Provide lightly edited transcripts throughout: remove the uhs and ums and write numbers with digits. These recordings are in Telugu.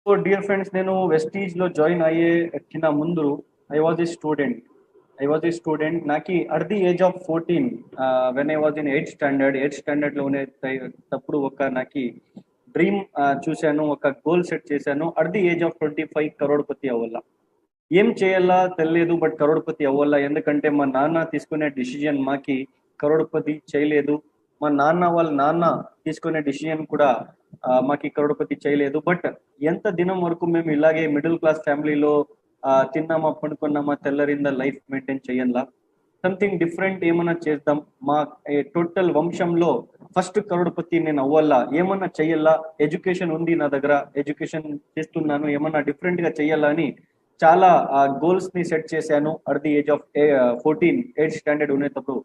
సో డియర్ ఫ్రెండ్స్, నేను వెస్టీజ్ లో జాయిన్ అయ్యే కింద ముందు ఐ వాజ్ ఏ స్టూడెంట్. నాకు at the age of 14, when I was in eighth standard లో ఉండేటప్పుడు నాకు డ్రీమ్ చూశాను, ఒక గోల్ సెట్ చేశాను. At the age of 25 crorepati అవ్వాల. ఏం చేయాలా తెలియదు, బట్ కరోడ్పతి అవ్వాలా. ఎందుకంటే మా నాన్న తీసుకునే డిసిజన్ మాకి కరోడ్పతి చేయలేదు. మా వాళ్ళ నాన్న తీసుకునే డిసిజన్ కూడా మాకి కరోడ్పతి చేయలేదు. బట్ ఎంత దినం వరకు మేము ఇలాగే మిడిల్ క్లాస్ ఫ్యామిలీలో తిన్నామా పడుకున్నామా తెల్లరింద లైఫ్ మెయింటైన్ చేయాలా, సంథింగ్ డిఫరెంట్ ఏమన్నా చేద్దాం. మా టోటల్ వంశంలో ఫస్ట్ కరోడ్పతి నేను అవ్వాలా, ఏమన్నా చెయ్యాలా, ఎడ్యుకేషన్ ఉంది నా దగ్గర, ఎడ్యుకేషన్ చేస్తున్నాను, ఏమన్నా డిఫరెంట్ గా చెయ్యాలా అని చాలా గోల్స్ ని సెట్ చేశాను. At the age of 14, eighth standard ఉండేటప్పుడు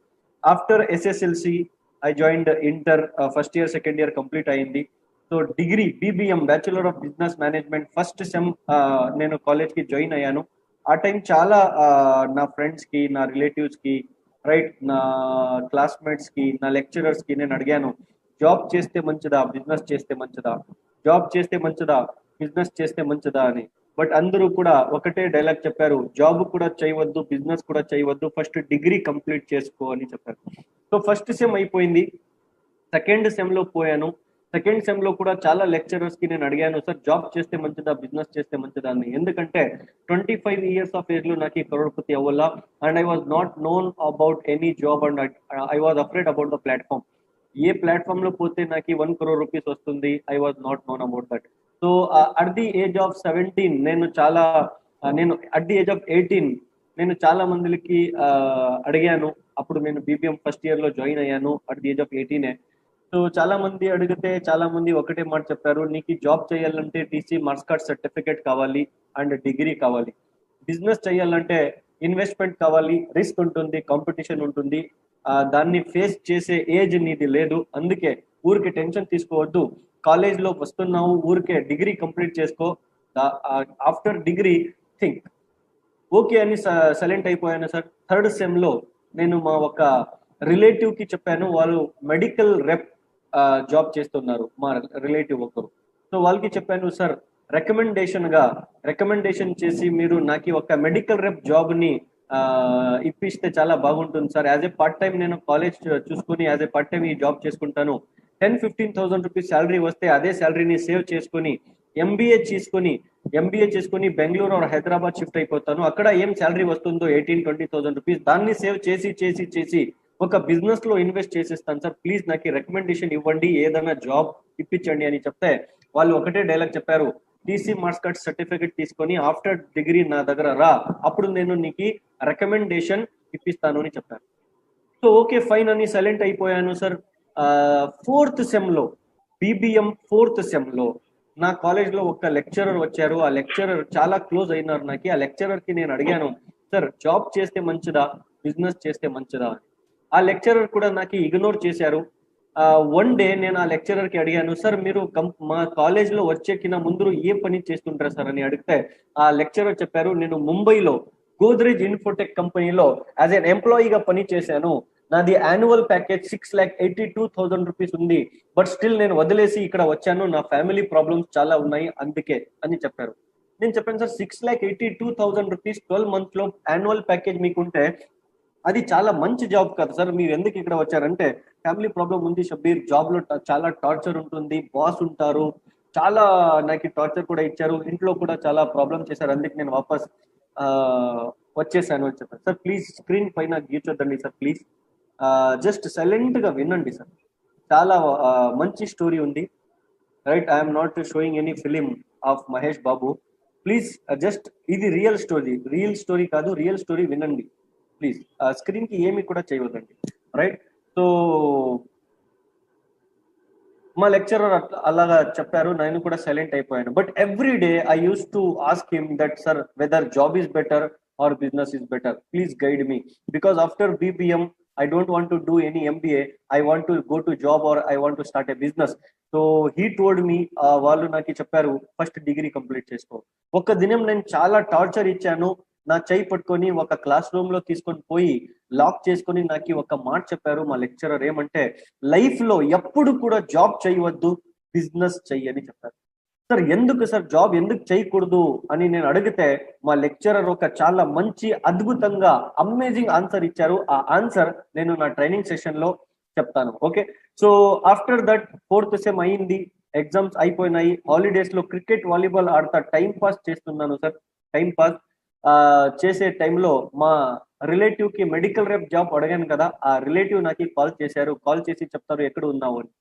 after SSLC I joined inter. First year second year complete అయింది. So degree BBM, bachelor of business management first sem నేను కాలేజ్ కి జాయిన్ అయ్యాను. ఆ టైం చాలా నా ఫ్రెండ్స్ కి, నా రిలేటివ్స్ కి, రైట్, నా క్లాస్మేట్స్ కి, నా లెక్చరర్స్ కి నేను అడిగాను, జాబ్ చేస్తే మంచిదా, బిజినెస్ చేస్తే మంచిదా, జాబ్ చేస్తే మంచిదా, బిజినెస్ చేస్తే మంచిదా అని. బట్ అందరూ కూడా ఒకటే డైలాగ్ చెప్పారు, జాబ్ కూడా చేయవద్దు, బిజినెస్ కూడా చేయవద్దు, ఫస్ట్ డిగ్రీ కంప్లీట్ చేసుకో అని చెప్పారు. సో ఫస్ట్ సెమ్ అయిపోయింది, సెకండ్ సెమ్ లో పోయాను. సెకండ్ సెమ్ లో కూడా చాలా లెక్చరర్స్ కి నేను అడిగాను, సార్ జాబ్ చేస్తే మంచిదా, బిజినెస్ చేస్తే మంచిదా అని. ఎందుకంటే 25 ఇయర్స్ ఆఫ్ ఏజ్ లో నాకు ఈ కరోడ్పతి అవ్వాలా, and I was not known about any job, and I was afraid about the platform. A platform లో పోతే నాకు 1 crore రూపీస్ వస్తుంది, I was not known about that. So at the age of 17 నేను అట్ ది ఏజ్ ఆఫ్ 18 నేను చాలా మందికి అడిగాను. అప్పుడు నేను బీబీఎం ఫస్ట్ ఇయర్ లో జాయిన్ అయ్యాను at the age of 18. So చాలా మంది అడిగితే చాలా మంది ఒకటే మాట చెప్పారు, నీకు జాబ్ చేయాలంటే టీసీ మార్క్స్ కార్డ్ సర్టిఫికేట్ కావాలి అండ్ డిగ్రీ కావాలి. బిజినెస్ చేయాలంటే ఇన్వెస్ట్మెంట్ కావాలి, రిస్క్ ఉంటుంది, కాంపిటీషన్ ఉంటుంది, దాన్ని ఫేస్ చేసే ఏజ్ నీది లేదు. అందుకే ఊరికే టెన్షన్ తీసుకోవద్దు, కాలేజ్ లో వస్తున్నావు, ఊరికే డిగ్రీ కంప్లీట్ చేసుకో, ఆఫ్టర్ డిగ్రీ థింక్. ఓకే అని సైలెంట్ అయిపోయాను సార్. థర్డ్ సెమ్ లో నేను మా ఒక రిలేటివ్ కి చెప్పాను, వాళ్ళు మెడికల్ రెప్ జాబ్ చేస్తున్నారు, మా రిలేటివ్ ఒకరు. సో వాళ్ళకి చెప్పాను, సార్ రికమెండేషన్ చేసి మీరు నాకు ఒక మెడికల్ రెప్ జాబ్ ని ఇప్పిస్తే చాలా బాగుంటుంది sir. As a part time నేను కాలేజ్ చూసుకుని యాజ్ ఏ పార్ట్ టైం ఈ జాబ్ చేసుకుంటాను. 10-15 thousand రూపీస్ శాలరీ వస్తే అదే శాలరీని సేవ్ చేసుకుని ఎంబీఏ చేసుకుని బెంగళూరు ఆర్ హైదరాబాద్ షిఫ్ట్ అయిపోతాను. అక్కడ ఏం శాలరీ వస్తుందో 18-20 thousand రూపీస్, దాన్ని సేవ్ చేసి చేసి చేసి ఒక బిజినెస్ లో ఇన్వెస్ట్ చేసేస్తాను సార్, ప్లీజ్ నాకు రికమెండేషన్ ఇవ్వండి, ఏదైనా జాబ్ ఇప్పించండి అని చెప్తే వాళ్ళు ఒకటే డైలాగ్ చెప్పారు, టీసీ మార్క్స్ కార్డ్ సర్టిఫికేట్ తీసుకొని ఆఫ్టర్ డిగ్రీ నా దగ్గర రా, అప్పుడు నేను నీకు రికమెండేషన్ ఇప్పిస్తాను అని చెప్పారు. సో ఓకే ఫైన్ అని సైలెంట్ అయిపోయాను సార్. ఫోర్త్ సెమ్ లో, బీబీఎం ఫోర్త్ సెమ్ లో నా కాలేజ్ లో ఒక లెక్చరర్ వచ్చారు. ఆ లెక్చరర్ చాలా క్లోజ్ అయినారు నాకు. ఆ లెక్చరర్ కి నేను అడిగాను, సార్ జాబ్ చేస్తే మంచిదా, బిజినెస్ చేస్తే మంచిదా అని. ఆ లెక్చరర్ కూడా నాకు ఇగ్నోర్ చేశారు. వన్ డే నేను ఆ లెక్చరర్ కి అడిగాను, సార్ మీరు మా కాలేజ్ లో వచ్చే కింద ముందు ఏ పని చేస్తుంటారు సార్ అని అడిగితే ఆ లెక్చరర్ చెప్పారు, నేను ముంబైలో గోద్రేజ్ ఇన్ఫోటెక్ కంపెనీలో యాజ్ ఎన్ ఎంప్లాయీగా పని చేశాను, నాది యాన్యువల్ ప్యాకేజ్ 6,82,000 రూపీస్ ఉంది, బట్ స్టిల్ నేను వదిలేసి ఇక్కడ వచ్చాను, నా ఫ్యామిలీ ప్రాబ్లమ్స్ చాలా ఉన్నాయి అందుకే అని చెప్పారు. నేను చెప్పాను, సార్ 6,82,000 రూపీస్ 12 months లో యాన్యువల్ ప్యాకేజ్ మీకుంటే అది చాలా మంచి జాబ్ కదా సార్, మీరు ఎందుకు ఇక్కడ వచ్చారంటే ఫ్యామిలీ ప్రాబ్లం ఉంది షబ్బీర్, జాబ్ లో చాలా టార్చర్ ఉంటుంది, బాస్ ఉంటారు, చాలా నాకు టార్చర్ కూడా ఇచ్చారు, ఇంట్లో కూడా చాలా ప్రాబ్లం చేశారు, అందుకే నేను వాపస్ ఆ వచ్చేసాను అని చెప్పాను. సార్ ప్లీజ్ స్క్రీన్ పైన గీచొద్దండి సార్, ప్లీజ్ జస్ట్ సైలెంట్ గా వినండి సార్. చాలా మంచి స్టోరీ ఉంది, right. I'm not showing any film of Mahesh Babu, please just ఇది రియల్ స్టోరీ కాదు, రియల్ స్టోరీ వినండి ప్లీజ్. స్క్రీన్ కి ఏమి కూడా చేయవద్దండి, రైట్. సో మా లెక్చరర్ అలాగా చెప్పారు, నేను కూడా సైలెంట్ అయిపోయాను. But every day I use to ask him that sir whether job is better or business is better, please guide me, because after BBM I don't want to do any MBA, I want to go to job or I want to start a business. So he told me, వాళ్ళు నాకు చెప్పారు ఫస్ట్ డిగ్రీ కంప్లీట్ చేసుకో. ఒక దినం నేను చాలా టార్చర్ ఇచ్చాను, నా చేయి పట్టుకొని ఒక క్లాస్ రూమ్ లో తీసుకొని పోయి లాక్ చేసుకొని నాకు ఒక మాట చెప్పారు మా లెక్చరర్, ఏమంటే లైఫ్ లో ఎప్పుడు కూడా జాబ్ చేయవద్దు, బిజినెస్ చెయ్యని చెప్పారు. సార్ ఎందుకు సార్ జాబ్ ఎందుకు చేయకూడదు అని నేను అడిగితే మా లెక్చరర్ ఒక చాలా మంచి అద్భుతంగా అమేజింగ్ ఆన్సర్ ఇచ్చారు. ఆ ఆన్సర్ నేను నా ట్రైనింగ్ సెషన్ లో చెప్తాను. Okay, so after that 4th sem అయింది, ఎగ్జామ్స్ అయిపోయినాయి, హాలిడేస్ లో క్రికెట్ వాలీబాల్ ఆడతా టైం పాస్ చేస్తున్నాను సార్. టైం పాస్ చేసే టైంలో మా రిలేటివ్ కి మెడికల్ రేప్ జాబ్ అడిగాను కదా, ఆ రిలేటివ్ నాకు కాల్ చేశారు. కాల్ చేసి చెప్తారు ఎక్కడ ఉన్నావు అని.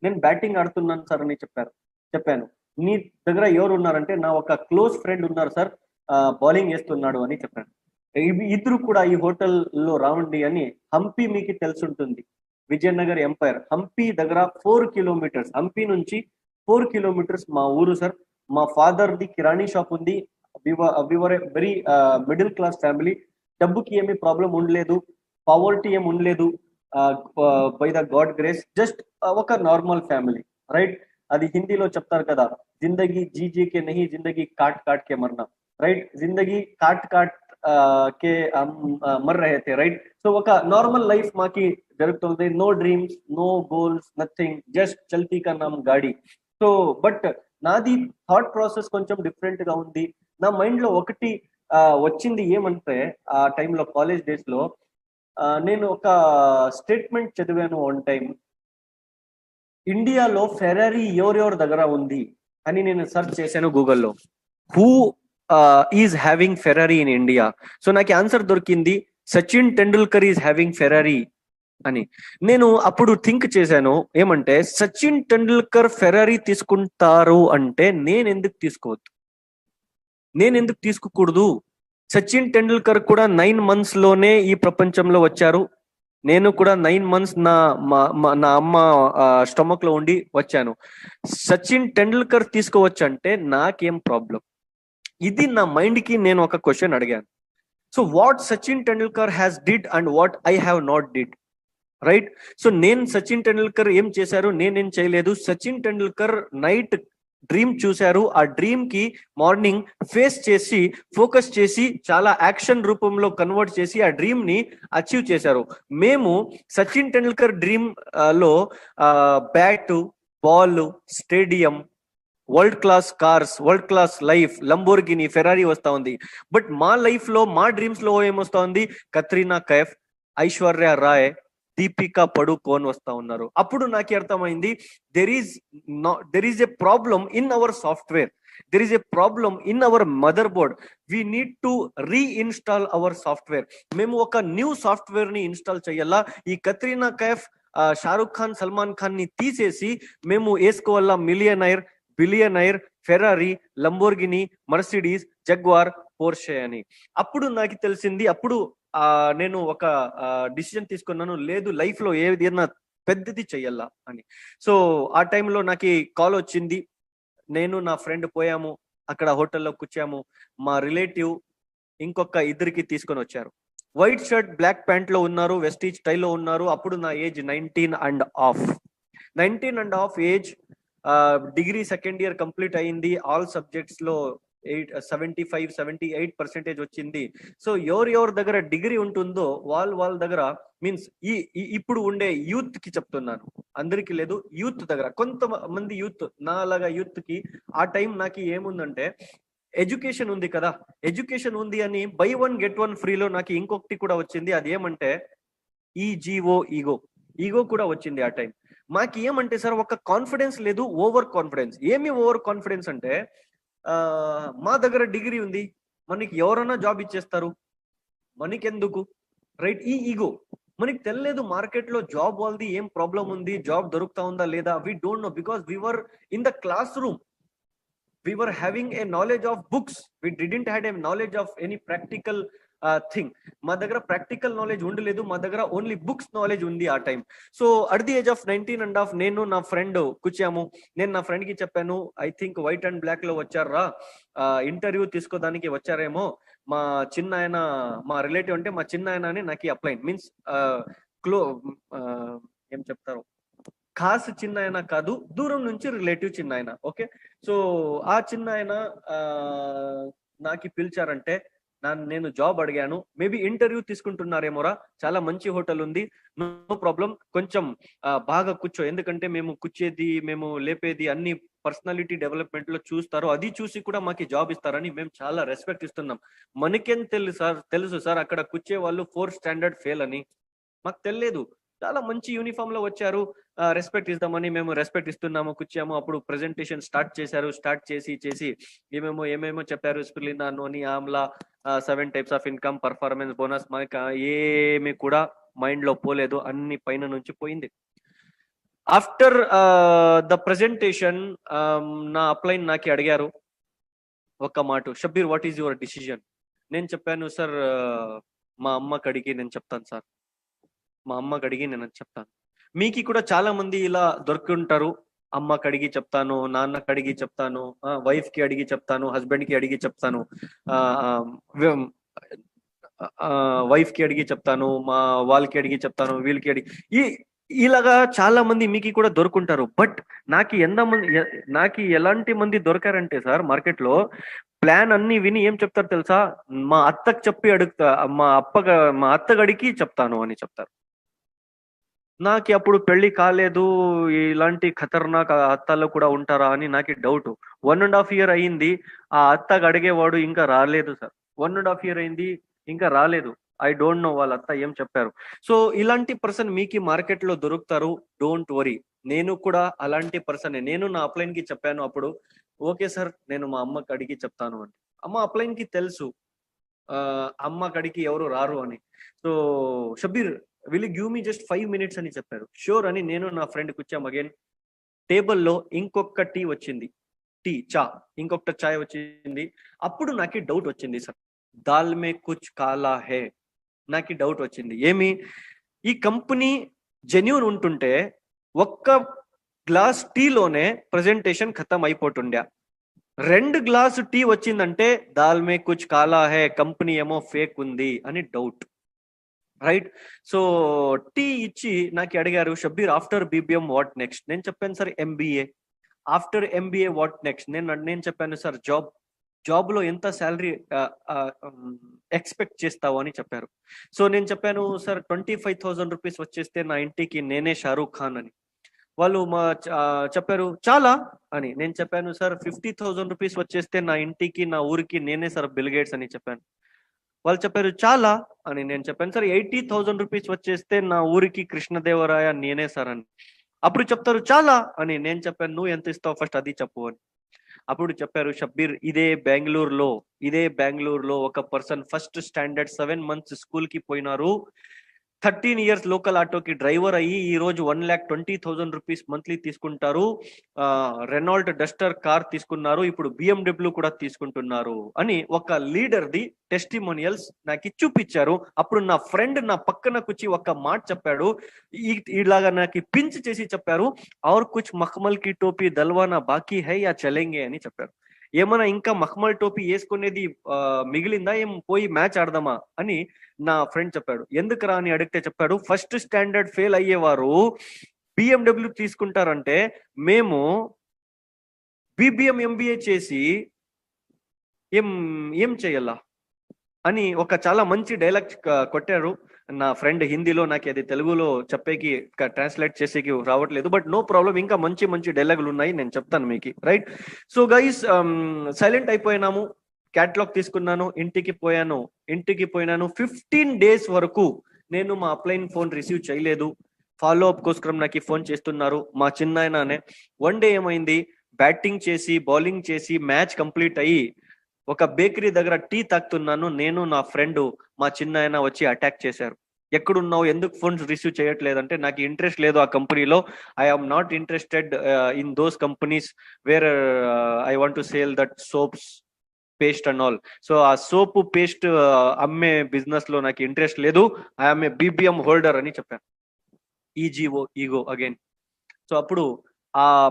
నేను బ్యాటింగ్ ఆడుతున్నాను సార్ అని చెప్పాను. నీ దగ్గర ఎవరు ఉన్నారంటే నా ఒక క్లోజ్ ఫ్రెండ్ ఉన్నారు సార్, బౌలింగ్ వేస్తున్నాడు అని చెప్పాను. ఇద్దరు కూడా ఈ హోటల్లో రావండి అని. హంపి మీకు తెలుసుంటుంది, విజయనగర్ ఎంపైర్. హంపి దగ్గర 4 కిలోమీటర్స్, హంపి నుంచి 4 కిలోమీటర్స్ మా ఊరు సార్. మా ఫాదర్ ది కిరాణీ షాప్ ఉంది. We were very middle class family. డబ్బుకి ఏమీ ప్రాబ్లం ఉండలేదు, పావర్టీ ఏమి ఉండలేదు. By the God grace just ఒక నార్మల్ ఫ్యామిలీ, రైట్. అది హిందీలో చెప్తారు కదా, జిందగీ జీజీ కే నహీ, జిందగీ కాట్ కాట్ కే మర్నా, రైట్. జిందగీ కాట్ కాట్ కే మర్ రహే थे, రైట్. సో ఒక నార్మల్ లైఫ్ మాకి జరుగుతుంది. No dreams, no goals, nothing, just చల్తీ కా నామ్ గాడి. సో బట్ నాది థాట్ ప్రాసెస్ కొంచెం డిఫరెంట్ గా ఉంది. నా మైండ్ లో ఒకటి వచ్చింది ఏమంటే, ఆ టైంలో కాలేజ్ డేస్ లో నేను ఒక స్టేట్మెంట్ చదివాను వన్ టైం. ఇండియాలో ఫెరారీ ఎవరెవరి దగ్గర ఉంది అని నేను సెర్చ్ చేశాను గూగుల్లో. Who is having Ferrari in India? So నాకు ఆన్సర్ దొరికింది, Sachin Tendulkar is having Ferrari అని. నేను అప్పుడు థింక్ చేశాను ఏమంటే, సచిన్ టెండూల్కర్ ఫెరారీ తీసుకుంటారు అంటే నేను ఎందుకు తీసుకోవద్దు, నేను ఎందుకు తీసుకోకూడదు? సచిన్ టెండూల్కర్ కూడా 9 months లోనే ఈ ప్రపంచంలో వచ్చారు. నేను కూడా 9 months నా అమ్మ స్టమక్ లో ఉండి వచ్చాను. సచిన్ టెండూల్కర్ తీసుకోవచ్చు అంటే నాకేం ప్రాబ్లం? ఇది నా మైండ్ కి నేను ఒక క్వశ్చన్ అడిగాను. So what Sachin Tendulkar has did and what I have not did, right. So నేను సచిన్ టెండూల్కర్ ఏం చేశారు, నేనేం చేయలేదు. సచిన్ టెండూల్కర్ నైట్ డ్రీమ్ చూశారు, ఆ డ్రీమ్ కి మార్నింగ్ ఫేస్ చేసి ఫోకస్ చేసి చాలా యాక్షన్ రూపంలో కన్వర్ట్ చేసి ఆ డ్రీమ్ ని అచీవ్ చేశారు. మేము సచిన్ టెండూల్కర్ డ్రీమ్ లో bat, ball, stadium, world class cars, world class life, Lamborghini, Ferrari వస్తా ఉంది. బట్ మా లైఫ్ లో, మా డ్రీమ్స్ లో ఏమొస్తా ఉంది? కత్రీనా కైఫ్, ఐశ్వర్య రాయ్, దీపికా పడుకోన్ వస్తా ఉన్నారు. అప్పుడు నాకు అర్థమైంది, there is a problem in our software, there is a problem in our motherboard. We need to reinstall our software. మేము ఒక న్యూ సాఫ్ట్వేర్ ని ఇన్స్టాల్ చేయాలా. ఈ కత్రీనా కైఫ్, షారుఖ్ ఖాన్, సల్మాన్ ఖాన్ ని తీసేసి మేము వేసుకోవాలా millionaire, billionaire, Ferrari, Lamborghini, Mercedes, Jaguar, Porsche అని. అప్పుడు నాకు తెలిసింది, అప్పుడు నేను ఒక డిసిజన్ తీసుకున్నాను, లేదు లైఫ్ లో ఏదైనా పెద్దది చెయ్యాలా అని. సో ఆ టైంలో నాకు కాల్ వచ్చింది. నేను నా ఫ్రెండ్ పోయాము, అక్కడ హోటల్లో కూర్చాము. మా రిలేటివ్ ఇంకొక ఇద్దరికి తీసుకొని వచ్చారు. వైట్ షర్ట్ బ్లాక్ ప్యాంట్ లో ఉన్నారు, వెస్టీజ్ స్టైల్లో ఉన్నారు. అప్పుడు నా age 19.5 age. Degree second year complete అయింది. ఆల్ సబ్జెక్ట్స్ లో 75-78% వచ్చింది. సో ఎవరి దగ్గర డిగ్రీ ఉంటుందో వాళ్ళ దగ్గర, మీన్స్ ఇప్పుడు ఉండే యూత్ కి చెప్తున్నాను, అందరికి లేదు, యూత్ దగ్గర, కొంతమంది యూత్, నా అలాగా యూత్ కి ఆ టైం నాకు ఏముందంటే, ఎడ్యుకేషన్ ఉంది కదా, ఎడ్యుకేషన్ ఉంది అని బై 1 get 1 ఫ్రీలో నాకు ఇంకొకటి కూడా వచ్చింది. అది ఏమంటే ఈగో కూడా వచ్చింది ఆ టైం. మాకు ఏమంటే సార్, ఒక కాన్ఫిడెన్స్ లేదు, ఓవర్ కాన్ఫిడెన్స్. ఏమి ఓవర్ కాన్ఫిడెన్స్ అంటే, మా దగ్గర డిగ్రీ ఉంది, మనకి ఎవరన్నా జాబ్ ఇచ్చేస్తారు, మనకెందుకు, రైట్. ఈ ఈగో మనకి తెలియలేదు మార్కెట్ లో జాబ్ వాళ్ళది ఏం ప్రాబ్లం ఉంది, జాబ్ దొరుకుతా ఉందా లేదా. We don't know, because we were in the classroom, we were having a knowledge of books, we didn't had a knowledge of any practical thing. మా దగ్గర ప్రాక్టికల్ నాలెడ్జ్ ఉండలేదు, మా దగ్గర ఓన్లీ బుక్స్ నాలెడ్జ్ ఉంది ఆ time. So at the age of 19.5 నేను నా ఫ్రెండ్ కూర్చాము. నేను నా ఫ్రెండ్ కి చెప్పాను, I think white and black లో వచ్చారా, ఇంటర్వ్యూ తీసుకోవడానికి వచ్చారేమో. మా చిన్న ఆయన, మా రిలేటివ్ అంటే మా చిన్న ఆయన అని నాకు అప్లైన్, మీన్స్ ఏం చెప్తారు, ఖాస్ చిన్న ఆయన కాదు, దూరం నుంచి రిలేటివ్ చిన్న ఆయన. ఓకే, సో ఆ చిన్న ఆయన నాకు పిలిచారంటే, నేను జాబ్ అడిగాను, మేబీ ఇంటర్వ్యూ తీసుకుంటున్నారేమోరా, చాలా మంచి హోటల్ ఉంది, నో ప్రాబ్లం, కొంచెం బాగా కూర్చో, ఎందుకంటే మేము కూర్చేది మేము లేపేది అన్ని పర్సనాలిటీ డెవలప్మెంట్ లో చూస్తారు, అది చూసి కూడా మాకు జాబ్ ఇస్తారని మేము చాలా రెస్పెక్ట్ ఇస్తున్నాం. మనకేం తెలుసు సార్ అక్కడ కూర్చే వాళ్ళు 4th స్టాండర్డ్ ఫెయిల్ అని, మాకు తెలియదు. చాలా మంచి యూనిఫామ్ లో వచ్చారు, రెస్పెక్ట్ ఇద్దామని మేము రెస్పెక్ట్ ఇస్తున్నాము, కూర్చాము. అప్పుడు ప్రెజెంటేషన్ స్టార్ట్ చేశారు, స్టార్ట్ చేసి ఏమేమో చెప్పారు, spirulina noni amla 7 types of income, performance bonus, మనకి ఏమి కూడా మైండ్ లో పోలేదు, అన్ని పైన నుంచి పోయింది. ఆఫ్టర్ ద ప్రెజెంటేషన్ నా అప్లైన్ నాకి అడిగారు ఒక మాట, Shabbir what is your decision? నేను చెప్పాను సార్, మా అమ్మకి అడిగి నేను చెప్తాను సార్, మా అమ్మకి అడిగి నేను చెప్తాను. మీకు కూడా చాలా మంది ఇలా దొరుకుంటారు, అమ్మకి అడిగి చెప్తాను, నాన్నకి అడిగి చెప్తాను, వైఫ్ కి అడిగి చెప్తాను, హస్బెండ్ కి అడిగి చెప్తాను, వైఫ్ కి అడిగి చెప్తాను, మా వాళ్ళకి అడిగి చెప్తాను, వీళ్ళకి అడిగి ఇలాగా చాలా మంది మీకు కూడా దొరుకుంటారు. బట్ నాకు ఎలాంటి మంది దొరకారంటే సార్ మార్కెట్ లో, ప్లాన్ అన్ని విని ఏం చెప్తారు తెలుసా, మా అత్తకు చెప్పి అడుగుతా, మా అత్తకు అడిగి చెప్తాను అని చెప్తారు. నాకు అప్పుడు పెళ్లి కాలేదు, ఇలాంటి ఖతర్నాక్ అత్తలు కూడా ఉంటారా అని నాకు డౌట్. 1.5 year అయింది, ఆ అత్తకు అడిగేవాడు ఇంకా రాలేదు సార్. 1.5 year అయింది, ఇంకా రాలేదు. ఐ డోంట్ నో వాళ్ళ అత్త ఏం చెప్పారు. సో ఇలాంటి పర్సన్ మీకు మార్కెట్ లో దొరుకుతారు, డోంట్ వరీ. నేను కూడా అలాంటి పర్సనే. నేను నా అప్లైన్ కి చెప్పాను అప్పుడు, ఓకే సార్ నేను మా అమ్మకి అడిగి చెప్తాను అని. అమ్మ అప్లైన్ కి తెలుసు అమ్మకి అడిగి ఎవరు రారు అని. So Shabir will give me just 5 minutes అని చెప్పారు. షూర్ అని నేను నా ఫ్రెండ్ కూర్చాం. అగైన్ టేబుల్లో ఇంకొక టీ వచ్చింది, చా ఇంకొక చాయ్ వచ్చింది. అప్పుడు నాకు డౌట్ వచ్చింది సార్, దాల్ మే కుచ్ కాలా హే. నాకు డౌట్ వచ్చింది, ఏమి ఈ కంపెనీ జెన్యూన్ ఉంటుంటే ఒక్క గ్లాస్ టీలోనే ప్రెజెంటేషన్ ఖతం అయిపోతుండే. 2 గ్లాసు టీ వచ్చిందంటే దాల్ మే కుచ్ కాలా హే, కంపెనీ ఏమో ఫేక్ ఉంది అని డౌట్, రైట్? సో టీ ఇచ్చి నాకు అడిగారు, Shabbir after BBM what next? నేను చెప్పాను sir MBA. After MBA what next? నేను చెప్పాను సార్ జాబ్ లో ఎంత శాలరీ ఎక్స్పెక్ట్ చేస్తావు అని చెప్పారు. సో నేను చెప్పాను సార్ 25,000 రూపీస్ వచ్చేస్తే నా ఇంటికి నేనే షారూక్ ఖాన్ అని. వాళ్ళు చెప్పారు చాలా అని. నేను చెప్పాను సార్ 50,000 రూపీస్ వచ్చేస్తే నా ఇంటికి నా ఊరికి నేనే సార్ బిల్ గేట్స్ అని చెప్పాను. వాళ్ళు చెప్పారు చాలా అని. నేను చెప్పాను సార్ 80,000 రూపీస్ వచ్చేస్తే నా ఊరికి కృష్ణదేవరాయ నేనే సార్ అని. అప్పుడు చెప్తారు చాలా అని. నేను చెప్పాను నువ్వు ఎంత ఇస్తావు ఫస్ట్ అది చెప్పు అని. అప్పుడు చెప్పారు, షబ్బీర్ ఇదే బెంగళూరులో ఒక person first standard 7 months school కి పోయినారు, 13 years లోకల్ ఆటోకి డ్రైవర్ అయ్యి ఈ రోజు 1,20,000 రూపీస్ మంత్లీ తీసుకుంటారు, రెనాల్ట్ డస్టర్ కార్ తీసుకున్నారు, ఇప్పుడు బిఎండబ్ల్యూ కూడా తీసుకుంటున్నారు అని ఒక లీడర్ ది టెస్టిమోనియల్స్ నాకు చూపించారు. అప్పుడు నా ఫ్రెండ్ నా పక్కన కూర్చి ఒక మాట చెప్పాడు, ఇలాగా నాకు పించ్ చేసి చెప్పారు, ఔర్ కుచ్ మఖమల్ కి టోపీ దల్వానా బాకీ హై యా చలేంగే అని చెప్పారు. ఏమన్నా ఇంకా మఖమల్ టోపీ వేసుకునేది మిగిలిందా, ఏం పోయి మ్యాచ్ ఆడదామా అని నా ఫ్రెండ్ చెప్పాడు. ఎందుకురా అని అడిగితే చెప్పాడు, ఫస్ట్ స్టాండర్డ్ ఫెయిల్ అయ్యేవారు బిఎండబ్ల్యూ తీసుకుంటారంటే మేము బీబీఎం ఎంబీఏ చేసి ఏం చేయాలా అని ఒక చాలా మంచి డైలాగ్ కొట్టారు నా ఫ్రెండ్ హిందీలో. నాకు అది తెలుగులో చెప్పేకి ట్రాన్స్లేట్ చేసేకి రావట్లేదు, బట్ నో ప్రాబ్లం, ఇంకా మంచి డైలాగులు ఉన్నాయి, నేను చెప్తాను మీకు, రైట్? సో గైస్ సైలెంట్ అయిపోయినాము, క్యాటలాగ్ తీసుకున్నాను, ఇంటికి పోయాను. 15 days వరకు నేను మా అప్లైన్ ఫోన్ రిసీవ్ చేయలేదు. ఫాలో అప్ కోసరం నాకు ఫోన్ చేస్తున్నారు మా చిన్నాయననే. 1 day ఏమైంది, బ్యాటింగ్ చేసి బౌలింగ్ చేసి మ్యాచ్ కంప్లీట్ అయ్యి ఒక బేకరీ దగ్గర టీ తాగుతున్నాను, నేను నా ఫ్రెండ్ మా చిన్నాయన వచ్చి అటాక్ చేశారు. ఎక్కడున్నావు, ఎందుకు ఫోన్స్ రిసీవ్ చేయట్లేదంటే నాకు ఇంట్రెస్ట్ లేదు ఆ కంపెనీలో, I'm not interested in those companies where I want to sale that soaps paste and all. So ఆ సోప్ పేస్ట్ అమ్మే బిజినెస్ లో నాకు ఇంట్రెస్ట్ లేదు, ఐఎమ్ ఏ బీబీఎం హోల్డర్ అని చెప్పాను. Ego again. సో అప్పుడు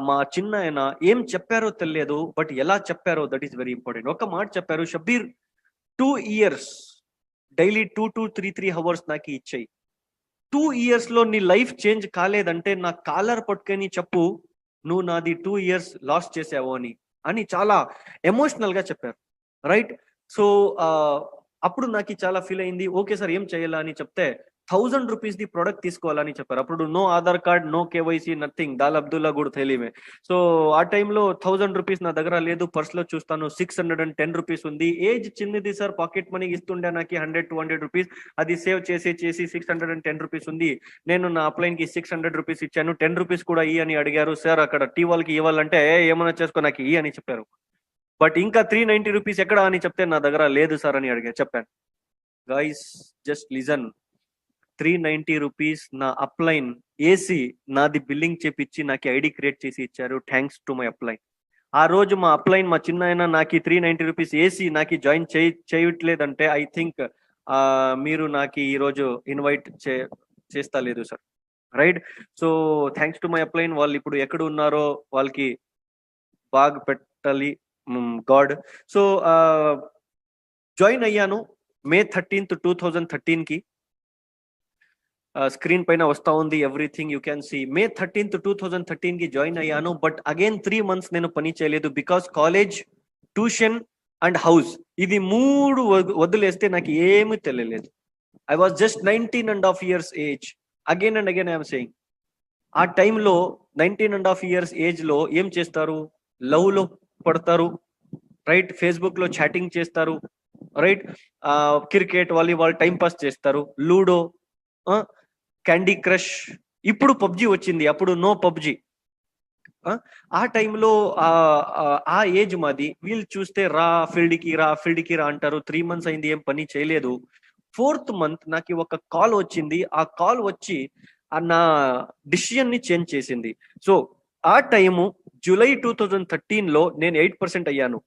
మా చిన్న ఆయన ఏం చెప్పారో తెలియదు, బట్ ఎలా చెప్పారో దట్ ఈస్ వెరీ ఇంపార్టెంట్. ఒక మాట చెప్పారు, Shabbir 2 years daily 2 to 3 hours నాకు ఇచ్చాయి. 2 years లో నీ లైఫ్ చేంజ్ కాలేదంటే నా కాలర్ పట్టుకొని చెప్పు, నువ్వు నాది 2 years లాస్ చేసావు అని చాలా ఎమోషనల్ గా చెప్పారు, రైట్? సో అప్పుడు నాకు చాలా ఫీల్ అయింది, ఓకే సార్ ఏం చేయాలా అని చెప్తే 1000 rupees ది ప్రొడక్ట్ తీసుకోవాలని చెప్పారు. అప్పుడు no Aadhaar card, no KYC, nothing, దాల్ అబ్దుల్లా కూడా తెలియమే. సో ఆ టైంలో 1000 rupees నా దగ్గర లేదు, పర్స్ లో చూస్తాను 610 rupees ఉంది. ఏజ్ చిన్నది సార్, పాకెట్ మనీ ఇస్తుండే నాకు 100-200 rupees, అది సేవ్ చేసి 610 rupees ఉంది. నేను నా అప్లైన్ కి 600 rupees ఇచ్చాను, 10 rupees కూడా ఇ అని అడిగారు. సార్ అక్కడ టీ వాళ్ళకి ఇవ్వాలంటే ఏమైనా చేసుకో నాకు ఇ అని చెప్పారు. బట్ ఇంకా 390 rupees ఎక్కడ అని చెప్తే నా దగ్గర లేదు సార్ అని చెప్పాను. గైస్ జస్ట్ లిజన్, 390 rupees నా అప్లైన్ ఏసీ నాది బిల్లింగ్ చేపించి నాకు ఐడి క్రియేట్ చేసి ఇచ్చారు. Thanks to my upline. ఆ రోజు మా అప్లైన్ మా చిన్న ఆయన నాకు 390 rupees ఏసీ నాకు జాయిన్ చేయట్లేదంటే ఐ థింక్ మీరు నాకు ఈ రోజు ఇన్వైట్ చేస్తా లేదు sir, right? So thanks to my upline. వాళ్ళు ఇప్పుడు ఎక్కడ ఉన్నారో వాళ్ళకి బాగా పెట్టాలి గాడ్. సో జాయిన్ అయ్యాను May 13th, 2013 కి. స్క్రీన్ పైన వస్తా ఉంది everything you can see. May 13th, 2013 కి జాయిన్ అయ్యాను. బట్ అగైన్ 3 months నేను పని చేయలేదు, because college, tuition and house ఇది 3 వదిలేస్తే నాకు ఏమీ తెలియలేదు. I was just 19.5 years age. Again and again I'm saying, ఆ టైంలో 19.5 years ఏజ్ లో ఏం చేస్తారు? లవ్ లో పడతారు, రైట్? ఫేస్బుక్ లో చాటింగ్ చేస్తారు, right? Cricket, volleyball time pass చేస్తారు, లూడో, క్యాండీ క్రష్. ఇప్పుడు పబ్జి వచ్చింది, అప్పుడు నో పబ్జి. ఆ టైంలో ఆ ఏజ్ మాది. వీళ్ళు చూస్తే రా ఫీల్డ్ కి రా అంటారు. 3 months అయింది, ఏం పని చేయలేదు. 4th month నాకు ఒక కాల్ వచ్చింది. ఆ కాల్ వచ్చి నా డిసిజన్ ని చేంజ్ చేసింది. సో ఆ టైము July 2013 లో నేను 8% అయ్యాను.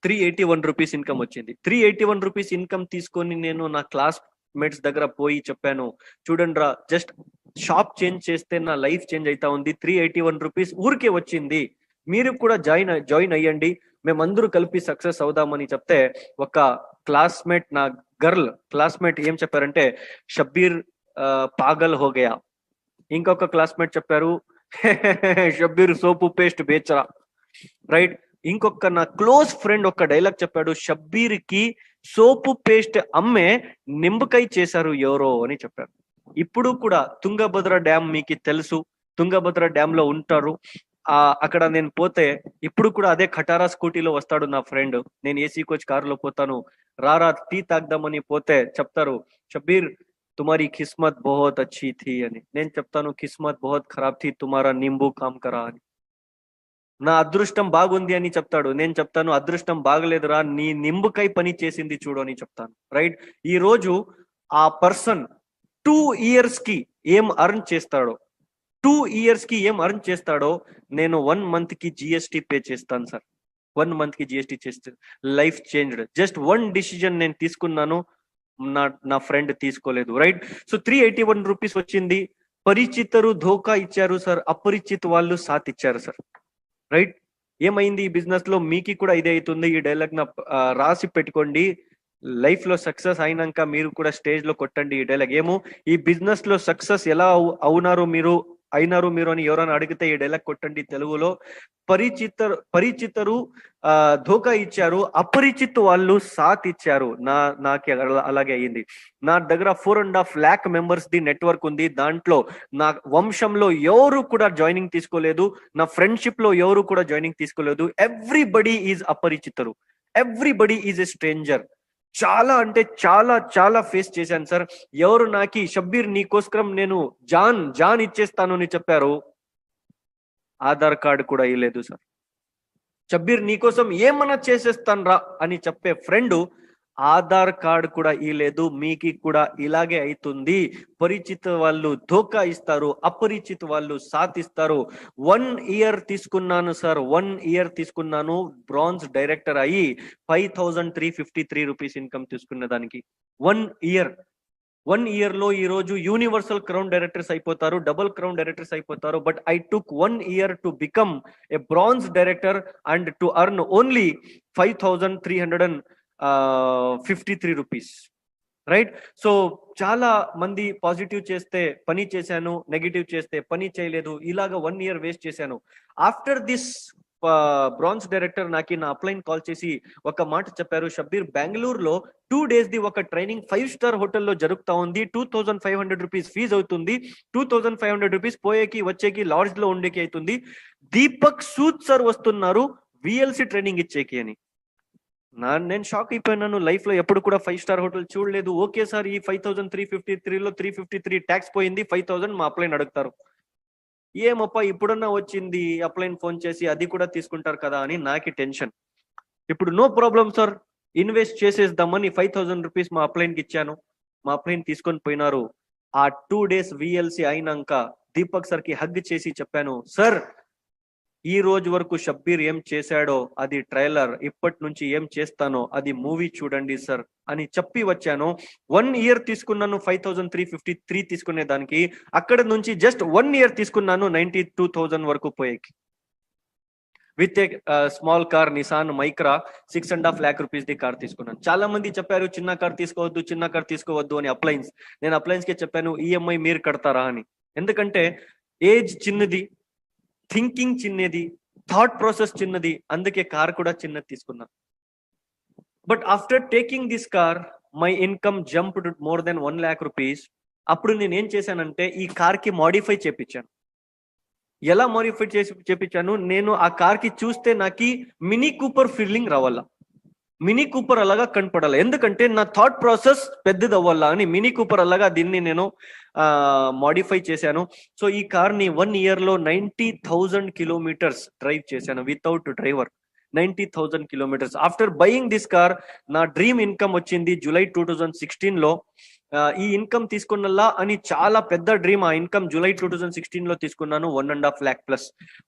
381 rupees ఇన్కమ్ వచ్చింది. 381 rupees ఇన్కమ్ తీసుకొని నేను నా క్లాస్ మేట్స్ దగ్గర పోయి చెప్పాను, చూడండి రా, జస్ట్ షాప్ చేంజ్ చేస్తే నా లైఫ్ చేంజ్ అవుతా ఉంది. 381 rupees ఊరికే వచ్చింది, మీరు కూడా జాయిన్ అయ్యండి, మేమందరూ కలిపి సక్సెస్ అవుదామని చెప్తే ఒక క్లాస్మేట్, నా గర్ల్ క్లాస్మేట్ ఏం చెప్పారంటే, షబ్బీర్ పాగల్ హో గయా. ఇంకొక క్లాస్మేట్ చెప్పారు, షబ్బీర్ సోపు పేస్ట్ బేచరా, రైట్? ఇంకొక నా క్లోజ్ ఫ్రెండ్ ఒక డైలాగ్ చెప్పాడు, షబ్బీర్ కి సోపు పేస్ట్ అమ్మే నింబకాయ చేశారు ఎవరో అని చెప్పారు. ఇప్పుడు కూడా తుంగభద్ర డ్యామ్ మీకు తెలుసు, తుంగభద్ర డ్యామ్ లో ఉంటారు. అక్కడ నేను పోతే ఇప్పుడు కూడా అదే ఖటారా స్కూటీలో వస్తాడు నా ఫ్రెండ్. నేను ఏసీ కోచ్ కారులో పోతాను, రారా టీ తాగదామని పోతే చెప్తారు, షబ్బీర్ తుమారీ కిస్మత్ బహుత్ అచ్చి థీ అని. నేను చెప్తాను, కిస్మత్ బహుత్ ఖరాబ్ థీ, తుమారా నింబు కామ్ కరా అని. నా అదృష్టం బాగుంది అని చెప్తాడు, నేను చెప్తాను అదృష్టం బాగలేదురా, నీ నింబుకై పని చేసింది చూడు అని చెప్తాను, రైట్? ఈ రోజు ఆ పర్సన్ 2 years కి ఏం అర్న్ చేస్తాడో, 2 years కి ఏం అర్న్ చేస్తాడో నేను 1 month కి జిఎస్టీ పే చేస్తాను సార్. 1 month కి జిఎస్టీ చేస్తే లైఫ్ చేంజ్డ్. జస్ట్ 1 డిసిజన్ నేను తీసుకున్నాను, నా ఫ్రెండ్ తీసుకోలేదు, రైట్? సో 381 rupees వచ్చింది. పరిచితరు ధోకా ఇచ్చారు సార్, అపరిచిత్ వాళ్ళు సాత్ ఇచ్చారు సార్, రైట్? ఏమైంది ఈ బిజినెస్ లో? మీకు కూడా ఇదే అవుతుంది. ఈ డైలాగ్ నా రాసి పెట్టుకోండి, లైఫ్ లో సక్సెస్ అయినాక మీరు కూడా స్టేజ్ లో కొట్టండి ఈ డైలాగ్. ఏమో, ఈ బిజినెస్ లో సక్సెస్ ఎలా అయినారు మీరు అని ఎవరైనా అడిగితే ఈ డైలాగ్ కొట్టండి తెలుగులో. పరిచితరు ధోకా ఇచ్చారు, అపరిచిత్ వాళ్ళు సాత్ ఇచ్చారు. నాకు అలాగే అయ్యింది. నా దగ్గర 4.5 lakh members ది నెట్వర్క్ ఉంది. దాంట్లో నా వంశంలో ఎవరు కూడా జాయినింగ్ తీసుకోలేదు, నా ఫ్రెండ్షిప్ లో ఎవరు కూడా జాయినింగ్ తీసుకోలేదు. ఎవ్రీబడి ఈజ్ అపరిచితరు, ఎవ్రీబడి ఈజ్ ఎ స్ట్రేంజర్. చాలా అంటే చాలా ఫేస్ చేశాను సార్. ఎవరు నాకి షబ్బీర్ నీకోస్కరం నేను జాన్ ఇచ్చేస్తాను అని చెప్పారు, ఆధార్ కార్డు కూడా ఇవ్వలేదు సార్. షబ్బీర్ నీకోసం ఏమన్నా చేసేస్తాను రా అని చెప్పే ఫ్రెండ్ ఆధార్ కార్డు కూడా ఇవ్వలేదు. మీకు కూడా ఇలాగే అవుతుంది. పరిచిత వాళ్ళు ధోకా ఇస్తారు, అపరిచిత వాళ్ళు సాత్ ఇస్తారు. 1 year తీసుకున్నాను సార్, 1 year తీసుకున్నాను. బ్రాంజ్ డైరెక్టర్ అయ్యి 5353 rupees ఇన్కమ్ తీసుకున్న దానికి 1 year. 1 year లో ఈ రోజు యూనివర్సల్ క్రౌన్ డైరెక్టర్స్ అయిపోతారు, డబుల్ క్రౌన్ డైరెక్టర్స్ అయిపోతారు. But I took 1 year to become a bronze director and to earn only 5353 rupees, right? So చాలా మంది పాజిటివ్ చేస్తే పని చేశాను, నెగిటివ్ చేస్తే పని చేయలేదు, ఇలాగా 1 year వేస్ట్ చేశాను. ఆఫ్టర్ దిస్ బ్రాంచ్ డైరెక్టర్ నాకు నా అప్లైన్ కాల్ చేసి ఒక మాట చెప్పారు, షబ్బీర్ బెంగళూరులో 2 days ది ఒక ట్రైనింగ్ 5-star హోటల్లో జరుగుతా ఉంది, 2500 రూపీస్ ఫీజు అవుతుంది, 2500 రూపీస్ పోయేకి వచ్చేకి లాడ్జ్ లో ఉండేకి అవుతుంది, దీపక్ సూద్ సార్ వస్తున్నారు విఎల్సి ట్రైనింగ్ ఇచ్చేకి అని. నేను షాక్ అయిపోయినాను, లైఫ్ లో ఎప్పుడు కూడా 5-star హోటల్ చూడలేదు. ఓకే సార్, ఈ 5353 లో 353 ట్యాక్స్ పోయింది, 5000 మా అప్లైన్ అడుగుతారు. ఏమప్ప ఇప్పుడన్నా వచ్చింది అప్లైన్ ఫోన్ చేసి అది కూడా తీసుకుంటారు కదా అని నాకు టెన్షన్. ఇప్పుడు నో ప్రాబ్లం సార్, ఇన్వెస్ట్ చేసేద్దామని 5000 రూపీస్ మా అప్లైన్కి ఇచ్చాను. మా అప్లైన్ తీసుకొని పోయినారు. ఆ 2 days విఎల్సి అయినాక దీపక్ సార్ కి హగ్ చేసి చెప్పాను, సార్ ఈ రోజు వరకు షబ్బీర్ ఏం చేశాడో అది ట్రైలర్, ఇప్పటి నుంచి ఏం చేస్తానో అది మూవీ చూడండి సార్ అని చెప్పి వచ్చాను. 1 year తీసుకున్నాను 5353 తీసుకునే దానికి, అక్కడ నుంచి జస్ట్ 1 year తీసుకున్నాను 92,000 వరకు పోయేకి. With a small car Nissan Micra 6.5 lakh rupees the car తీసుకున్నాను. చాలా మంది చెప్పారు చిన్న కార్ తీసుకోవద్దు అని అప్లైన్స్. నేను అప్లైన్స్ కి చెప్పాను ఈఎంఐ మీరు కడతారా అని. ఎందుకంటే ఏజ్ చిన్నది, థింకింగ్ చిన్నది, థాట్ ప్రాసెస్ చిన్నది, అందుకే కార్ కూడా చిన్నది తీసుకున్నా. But after taking this car my income jumped more than 1 lakh rupees. అప్పుడు నేను ఏం చేశానంటే ఈ కార్ కి మాడిఫై చేపించాను. ఎలా మాడిఫై చేపించాను, నేను ఆ కార్ కి చూస్తే నాకు మినీ కూపర్ ఫీలింగ్ రావాల, మినీ కూపర్ అలాగా కనపడాలి. ఎందుకంటే నా థాట్ ప్రాసెస్ పెద్దది అవ్వాలా అని మినీ కూపర్ అలాగా దీన్ని నేను మాడిఫై చేశాను. సో ఈ కార్ ని 1 year లో 90,000 kilometers డ్రైవ్ చేశాను without driver. 90,000 kilometers. After buying this car నా డ్రీమ్ ఇన్కమ్ వచ్చింది జూలై 2016 లో. ఈ ఇన్కమ్ తీసుకున్నలా అని చాలా పెద్ద డ్రీమ్. ఆ ఇన్కమ్ జూలై 2016 లో తీసుకున్నాను 1.5 lakh ప్లస్.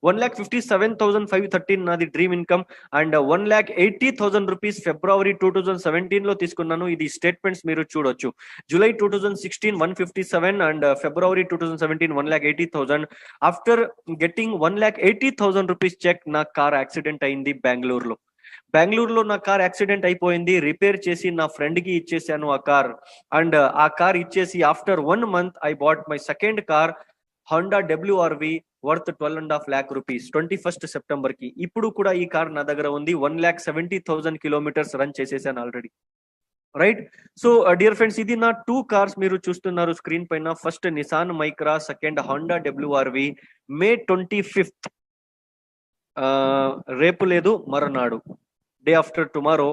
1,57,513 నాది dream income and 1,80,000 rupees February 2017 లో తీసుకున్నాను. ఇది స్టేట్మెంట్స్ మీరు చూడొచ్చు. July 2016 157 and February 2017 1,80,000. After getting 1,80,000 rupees cheque నా కార్ యాక్సిడెంట్ అయింది బెంగళూరులో నా కార్ యాక్సిడెంట్ అయిపోయింది. రిపేర్ చేసి నా ఫ్రెండ్ కి ఇచ్చేసాను ఆ కార్. అండ్ ఆ కార్ ఇచ్చేసి after 1 month I bought my second car Honda WRV worth 12.5 lakh rupees 21st September కి. ఇప్పుడు కూడా ఈ కార్ నా దగ్గర ఉంది. 1,70,000 kilometers రన్ చేసేసాను already. Right. So dear friends, ఇది నా 2 కార్స్ మీరు చూస్తున్నారు స్క్రీన్ పైన. First Nissan Micra, second Honda WRV. May 25th రేపు లేదు మరునాడు, డే ఆఫ్టర్ టుమారో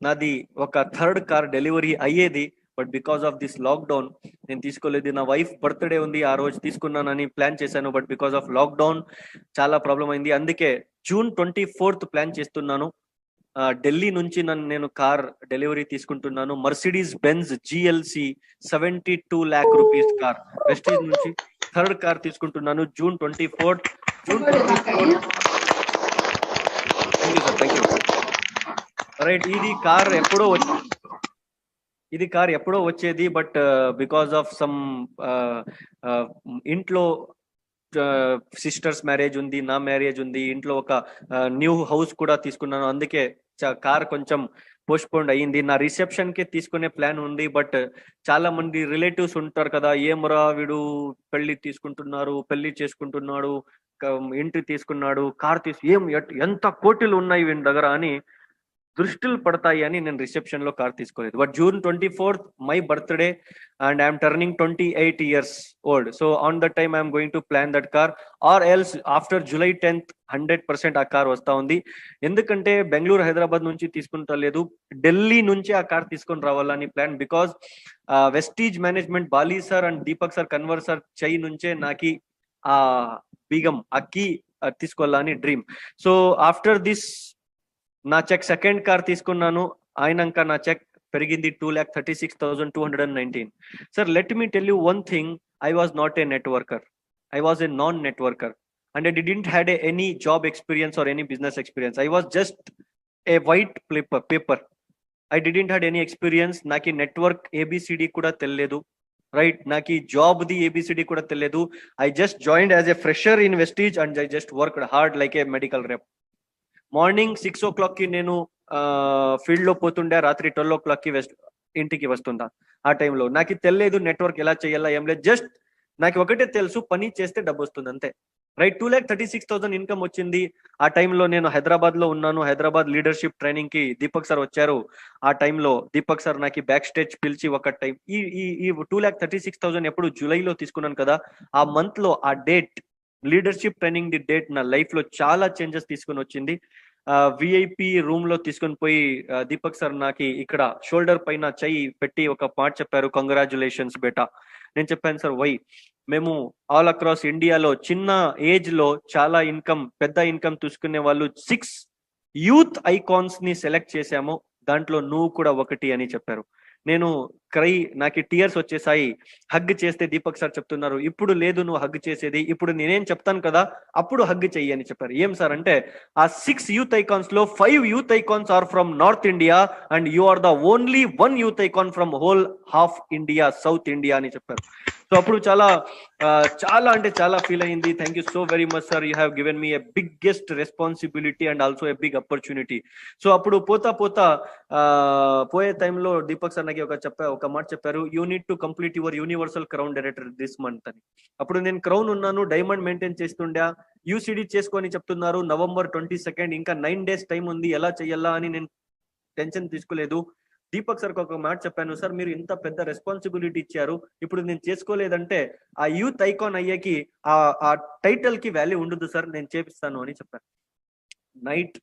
నాది ఒక 3rd కార్ డెలివరీ అయ్యేది. But because of this lockdown నేను తీసుకోలేదు. నా వైఫ్ బర్త్డే ఉంది, ఆ రోజు తీసుకున్నానని ప్లాన్ చేశాను. బట్ బికాస్ ఆఫ్ లాక్డౌన్ చాలా ప్రాబ్లం అయింది. అందుకే June 24th ప్లాన్ చేస్తున్నాను. ఢిల్లీ నుంచి నేను కార్ డెలివరీ తీసుకుంటున్నాను. Mercedes Benz GLC 72 lakh rupees car Vestige నుంచి 3rd కార్ తీసుకుంటున్నాను June 24th. Thank you. Right. ఇది కార్ ఎప్పుడో వచ్చేది. బట్ బికాస్ ఆఫ్ సమ్ ఇంట్లో సిస్టర్స్ మ్యారేజ్ ఉంది, నా మ్యారేజ్ ఉంది, ఇంట్లో ఒక న్యూ హౌస్ కూడా తీసుకున్నాను. అందుకే కార్ కొంచెం పోస్ట్పోన్ అయ్యింది. నా రిసెప్షన్ కి తీసుకునే ప్లాన్ ఉంది. బట్ చాలా మంది రిలేటివ్స్ ఉంటారు కదా, ఏమరా వీడు పెళ్లి చేసుకుంటున్నాడు, ఇంటి తీసుకున్నాడు, కార్ ఎంత కోట్లు ఉన్నాయి వీని దగ్గర అని దృష్టిలు పడతాయి అని నేను రిసెప్షన్ లో కార్ తీసుకోలేదు. But June 24th my birthday and I'm turning 28 years old. So on that time I'm going to plan that car or else after July 10th 100% ఆ కార్ వస్తా ఉంది. ఎందుకంటే బెంగళూరు హైదరాబాద్ నుంచి తీసుకుంటా లేదు, ఢిల్లీ నుంచి ఆ కార్ తీసుకొని రావాలని plan. Because Vestige management Bali sir and Deepak sir Kanwar sir చై నుంచే నాకి ఆ బీగం అక్కి తీసుకోవాలని డ్రీమ్. సో ఆఫ్టర్ దిస్ నా చెక్ సెకండ్ కార్ తీసుకున్నాను. అయినాక నా చెక్ పెరిగింది 2,36,219. Sir let me tell you one thing, I was not a networker, I was a non networker and I didn't had any job experience or any business experience. I was just a white paper. I didn't had any experience. naki network ABCD kuda telledu. Right, naki job di ABCD kuda telledu. I just joined as a fresher in Vestige and I just worked hard like a medical rep. Morning 6 o'clock కి నేను ఫీల్డ్ లో పోతుండే, రాత్రి 12 o'clock కి ఇంటికి వస్తుందా. ఆ టైంలో నాకు తెలియదు నెట్వర్క్ ఎలా చేయాలా, ఏం లేదు. జస్ట్ నాకు ఒకటే తెలుసు, పని చేస్తే డబ్బు వస్తుంది అంతే. రైట్. 2,36,000 ఇన్కమ్ వచ్చింది. ఆ టైంలో నేను హైదరాబాద్ లో ఉన్నాను. హైదరాబాద్ లీడర్షిప్ ట్రైనింగ్ కి దీపక్ సార్ వచ్చారు. ఆ టైంలో దీపక్ సార్ నాకు బ్యాక్ స్టేజ్ పిలిచి ఒక టైం ఈ 2,36,000 ఎప్పుడు జూలైలో తీసుకున్నాను కదా, ఆ మంత్ లో ఆ date leadership training the date నా లైఫ్ లో చాలా చేంజెస్ తీసుకుని వచ్చింది. విఐపి రూమ్ లో తీసుకొని పోయి దీపక్ సార్ నాకు ఇక్కడ షోల్డర్ పైన చెయ్యి పెట్టి ఒక మాట చెప్పారు, కంగ్రాచులేషన్స్ బేటా. నేను చెప్పాను సార్ వై. మేము ఆల్ అక్రాస్ ఇండియాలో చిన్న ఏజ్ లో చాలా ఇన్కమ్, పెద్ద ఇన్కమ్ తీసుకునే వాళ్ళు 6 యూత్ ఐకాన్స్ ని సెలెక్ట్ చేశాము, దాంట్లో నువ్వు కూడా ఒకటి అని చెప్పారు. నేను నాకు టీయర్స్ వచ్చేసాయి. హగ్ చేస్తే దీపక్ సార్ చెప్తున్నారు, ఇప్పుడు లేదు నువ్వు హగ్ చేసేది, ఇప్పుడు నేనేం చెప్తాను కదా అప్పుడు హగ్ చెయ్యి అని చెప్పారు. ఏం సార్ అంటే, ఆ 6 యూత్ ఐకాన్స్ లో 5 youth icons are from north India and you are the only 1 youth icon from whole half India, south India అని చెప్పారు. సో అప్పుడు చాలా అంటే చాలా ఫీల్ అయింది. Thank you so very much sir, you have given me a biggest responsibility and also a big opportunity. So అప్పుడు పోయే టైంలో దీపక్ సార్ నాకు ఒక మాట చెప్పారు, you need to complete your universal crown director this month అని. అప్పుడు నేను క్రౌన్ ఉన్నాను, డైమండ్ మెయింటైన్ చేస్తుండే, యూసిడి చేసుకొని చెప్తున్నారు November 22 ఇంకా 9 days టైం ఉంది, ఎలా చెయ్యాలా అని నేను టెన్షన్ తీసుకోలేదు. దీపక్ సార్ ఒక మాట చెప్పాను, సార్ మీరు ఇంత పెద్ద రెస్పాన్సిబిలిటీ ఇచ్చారు, ఇప్పుడు నేను చేసుకోలేదంటే ఆ యూత్ ఐకాన్ అయ్యేకి ఆ టైటిల్ కి వాల్యూ ఉండదు సార్, నేను చేపిస్తాను అని చెప్పాను. నైట్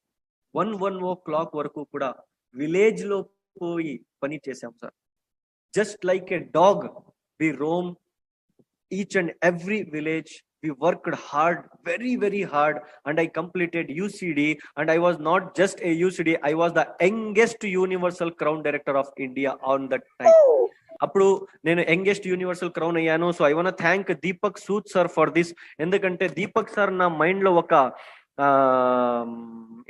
1 o'clock వరకు కూడా విలేజ్ లో పోయి పని చేశాం sir. Just like a dog we roam each and every village. We worked hard, very very hard, and I completed UCD, and I was not just a UCD, I was the youngest universal crown director of India on that time. అప్పుడు నేను యంగెస్ట్ యూనివర్సల్ క్రౌన్ అయ్యాను. So I want thank Deepak Sood sir for this. ఎందుకంటే దీపక్ సార్ నా మైండ్ లో ఒక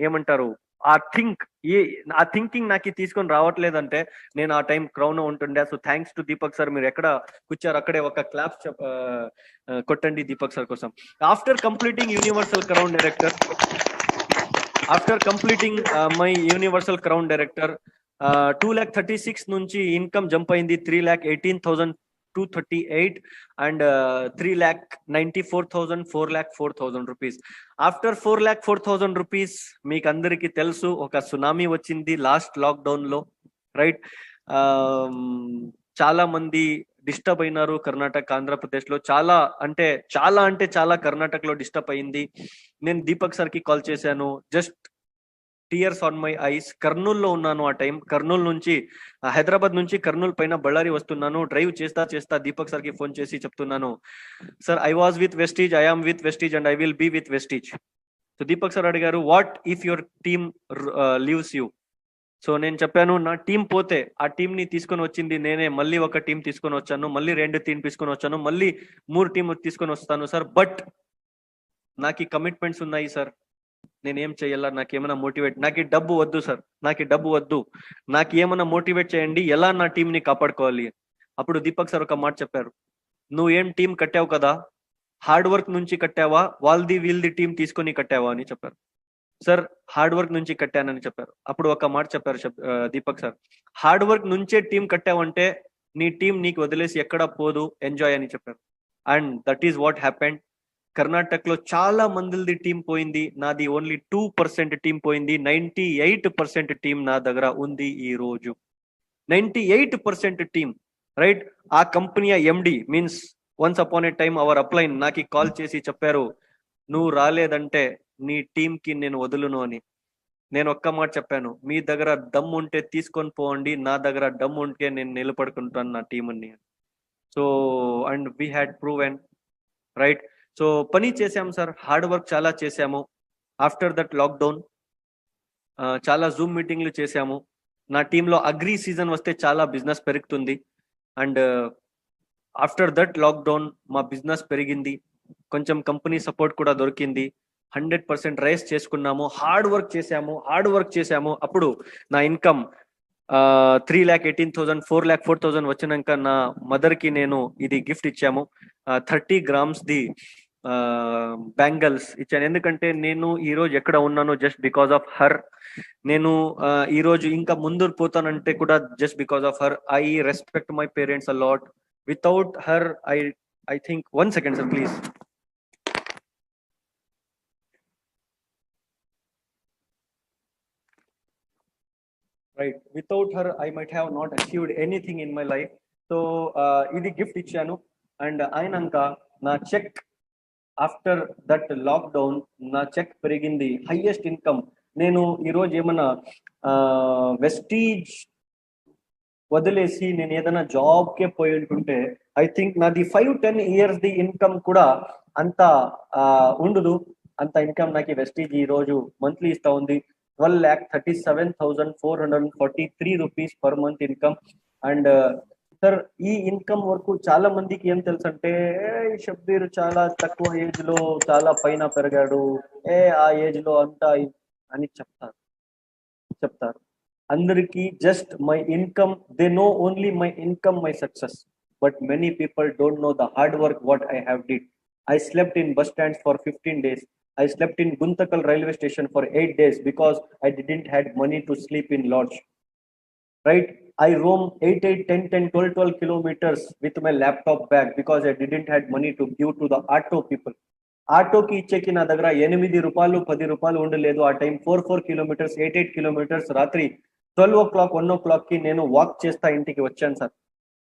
ఏమంటారు ఆ థింకింగ్ నాకు తీసుకొని రావట్లేదంటే నేను ఆ టైం క్రౌన్ ఉంటుండే. So thanks to Deepak sir. మీరు ఎక్కడ కూర్చారు అక్కడే ఒక క్లాప్ కొట్టండి దీపక్ సార్ కోసం. After completing universal crown director, my universal crown director 2,36,000 నుంచి ఇన్కమ్ జంప్ అయింది 3,18,238 అండ్ 3,94,000, 4,04,000 రూపీస్. ఆఫ్టర్ 4,04,000 రూపీస్ మీకు అందరికీ తెలుసు ఒక సునామీ వచ్చింది లాస్ట్ లాక్డౌన్ లో, రైట్. చాలా మంది డిస్టర్బ్ అయినారు కర్ణాటక, ఆంధ్రప్రదేశ్ లో చాలా కర్ణాటకలో డిస్టర్బ్ అయింది. నేను దీపక్ సార్ కి కాల్ చేశాను, just tears on my eyes. కర్నూలులో ఉన్నాను ఆ టైం. కర్నూలు నుంచి హైదరాబాద్ నుంచి కర్నూలు పైన బళ్ళారి వస్తున్నాను. డ్రైవ్ చేస్తా దీపక్ సార్ కి ఫోన్ చేసి చెప్తున్నాను, sir I was with Vestige, I am with Vestige and I will be with Vestige. So Deepak sir అడిగారు, what if your team leaves you? So నేను చెప్పాను, నా టీం పోతే ఆ టీం ని తీసుకొని వచ్చింది నేనే, మళ్ళీ ఒక టీం తీసుకొని వచ్చాను, మళ్ళీ 2 టీం తీసుకొని వచ్చాను, మళ్ళీ 3 టీం తీసుకొని వస్తాను సార్, బట్ నాకు కమిట్మెంట్స్ ఉన్నాయి సార్, నేనేం చెయ్యాలా, నాకేమైనా మోటివేట్, నాకు డబ్బు వద్దు సార్, నాకు ఏమైనా మోటివేట్ చేయండి, ఎలా నా టీం ని కాపాడుకోవాలి. అప్పుడు దీపక్ సార్ ఒక మాట చెప్పారు, నువ్వు ఏం టీం కట్టావు కదా, హార్డ్ వర్క్ నుంచి కట్టావా, వీల్ది టీం తీసుకొని కట్టావా అని చెప్పారు. సార్ హార్డ్ వర్క్ నుంచి కట్టానని చెప్పారు. అప్పుడు ఒక మాట చెప్పారు దీపక్ సార్, హార్డ్ వర్క్ నుంచే టీం కట్టావంటే నీ టీం నీకు వదిలేసి ఎక్కడ పోదు, ఎంజాయ్ అని చెప్పారు. And that is what happened. కర్ణాటకలో చాలా మందిది టీం పోయింది, నాది ఓన్లీ 2% టీం పోయింది. 98% టీం నా దగ్గర ఉంది ఈ రోజు. 98% టీం, రైట్. ఆ company MD means once upon a time our upline నాకు కాల్ చేసి చెప్పారు, నువ్వు రాలేదంటే నీ టీం కి నేను వదులును అని. నేను ఒక్క మాట చెప్పాను, మీ దగ్గర దమ్ ఉంటే తీసుకొని పోండి, నా దగ్గర దమ్ ఉంటే నేను నిలబడుకుంటాను నా టీంని. So and we had proven, right. So పని చేసాము సార్, హార్డ్ వర్క్ చాలా చేసాము. ఆఫ్టర్ దట్ లాక్డౌన్ చాలా జూమ్ మీటింగ్లు చేసాము. నా టీంలో అగ్రి సీజన్ వస్తే చాలా బిజినెస్ పెరుగుతుంది. అండ్ ఆఫ్టర్ దట్ లాక్డౌన్ మా బిజినెస్ పెరిగింది, కొంచెం కంపెనీ సపోర్ట్ కూడా దొరికింది. 100% రైస్ చేసుకున్నాము, హార్డ్ వర్క్ చేసాము. అప్పుడు నా ఇన్కమ్ 3,18,000, 4,04,000 వచ్చినాక నా మదర్ కి నేను ఇది గిఫ్ట్ ఇచ్చాము, 30 grams ది బ్యాంగిల్స్ ఇచ్చాను. ఎందుకంటే నేను ఈ రోజు ఎక్కడ ఉన్నాను జస్ట్ బికాస్ ఆఫ్ హర్. నేను ఈ రోజు ఇంకా ముందు పోతానంటే కూడా just because of her. I respect my parents a lot. Without her I think, 1 second sir please. Right. Without her I might have not achieved anything in my life. So ఇది గిఫ్ట్ ఇచ్చాను. అండ్ అయినాక నా చెక్ ఆఫ్టర్ దట్ లాక్డౌన్ నా చెక్ పెరిగింది, హైయెస్ట్ ఇన్కమ్. నేను ఈరోజు ఏమన్నా వెస్టీజ్ వదిలేసి నేను ఏదైనా జాబ్కే పోయి ఉంటుంటే ఐ థింక్ నాది 5-10 years ది ఇన్కమ్ కూడా అంత ఉండదు. అంత ఇన్కమ్ నాకు వెస్టీజ్ ఈ రోజు మంత్లీ ఇస్తా ఉంది. 12,37,443 rupees per month income. And sir ఈ ఇన్కమ్ వరకు చాలా మందికి ఏం తెలుసు అంటే, షబ్బీర్ చాలా తక్కువ ఏజ్ లో చాలా పైన పెరిగాడు, ఆ ఏజ్ లో అంతా అని చెప్తారు. అందరికీ just my income, they know only my income, my success. But many people don't know the hard work what I have did. I slept in bus stands for 15 days. I slept in Guntakal railway station for 8 days because I didn't had money to sleep in lodge. Right? I roam 8, 10, 12 kilometers with my laptop bag because I didn't had money to give to the auto people. ఆటోకి ఇచ్చేకి నా దగ్గర 8 రూపాయలు 10 రూపాయలు ఉండలేదు. ఆ టైం 4 kilometers, 8 kilometers రాత్రి 12 o'clock 1 o'clock కి నేను వాక్ చేస్తా ఇంటికి వచ్చాను సార్.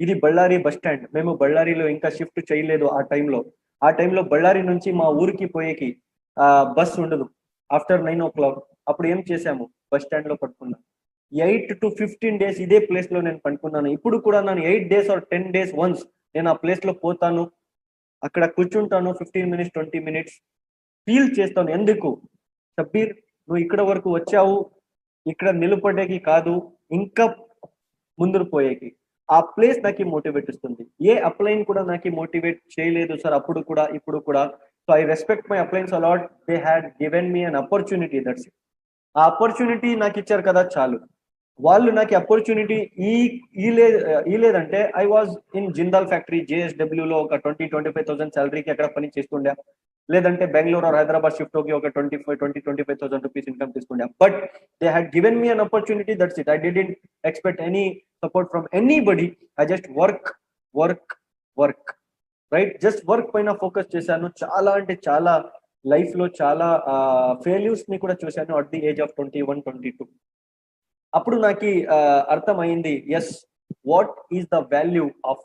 ఇది బళ్ళారి బస్ స్టాండ్. మేము బళ్ళారిలో ఇంకా షిఫ్ట్ చేయలేదు ఆ టైంలో బళ్ళారి నుంచి మా ఊరికి పోయేకి బస్ ఉండదు ఆఫ్టర్ 9 o'clock. అప్పుడు ఏం చేశాము, బస్ స్టాండ్ లో పడుకున్నాను. 8 to 15 days ఇదే ప్లేస్ లో నేను పడుకున్నాను. ఇప్పుడు కూడా నేను 8 days or 10 days వన్స్ నేను ఆ ప్లేస్ లో పోతాను, అక్కడ కూర్చుంటాను 15 minutes 20 minutes, ఫీల్ చేస్తాను. ఎందుకు షబ్బీర్ నువ్వు ఇక్కడ వరకు వచ్చావు, ఇక్కడ నిలబడేకి కాదు, ఇంకా ముందుకు పోయేకి. ఆ ప్లేస్ నాకు మోటివేట్ ఇస్తుంది. ఏ అప్లైన్ కూడా నాకు మోటివేట్ చేయలేదు సార్ అప్పుడు కూడా ఇప్పుడు కూడా. So I respect my uplines a lot. They had given me an opportunity, that's it. ఆ ఆపర్చునిటీ నాకు ఇచ్చారు కదా చాలు. వాళ్ళు నాకు ఆపర్చునిటీ లేదంటే I was in Jindal factory JSW లో ఒక 20-25,000 శాలరీకి అక్కడ పని చేస్తుండే, లేదంటే బెంగళూరు ఆర్ హైదరాబాద్ షిఫ్ట్ ఓకి ఒక 25,000 రూపీస్ ఇన్కమ్ తీసుకుండే. But they had given me an opportunity, that's it. I didn't expect any support from anybody. I just work right. Just work పైన ఫోకస్ చేశాను. చాలా అంటే చాలా లైఫ్ లో చాలా ఫెయిల్యూర్స్ ని కూడా చూశాను అట్ ది ఏజ్ ఆఫ్ 21-22. అప్పుడు నాకు అర్థమైంది, yes, what is the value of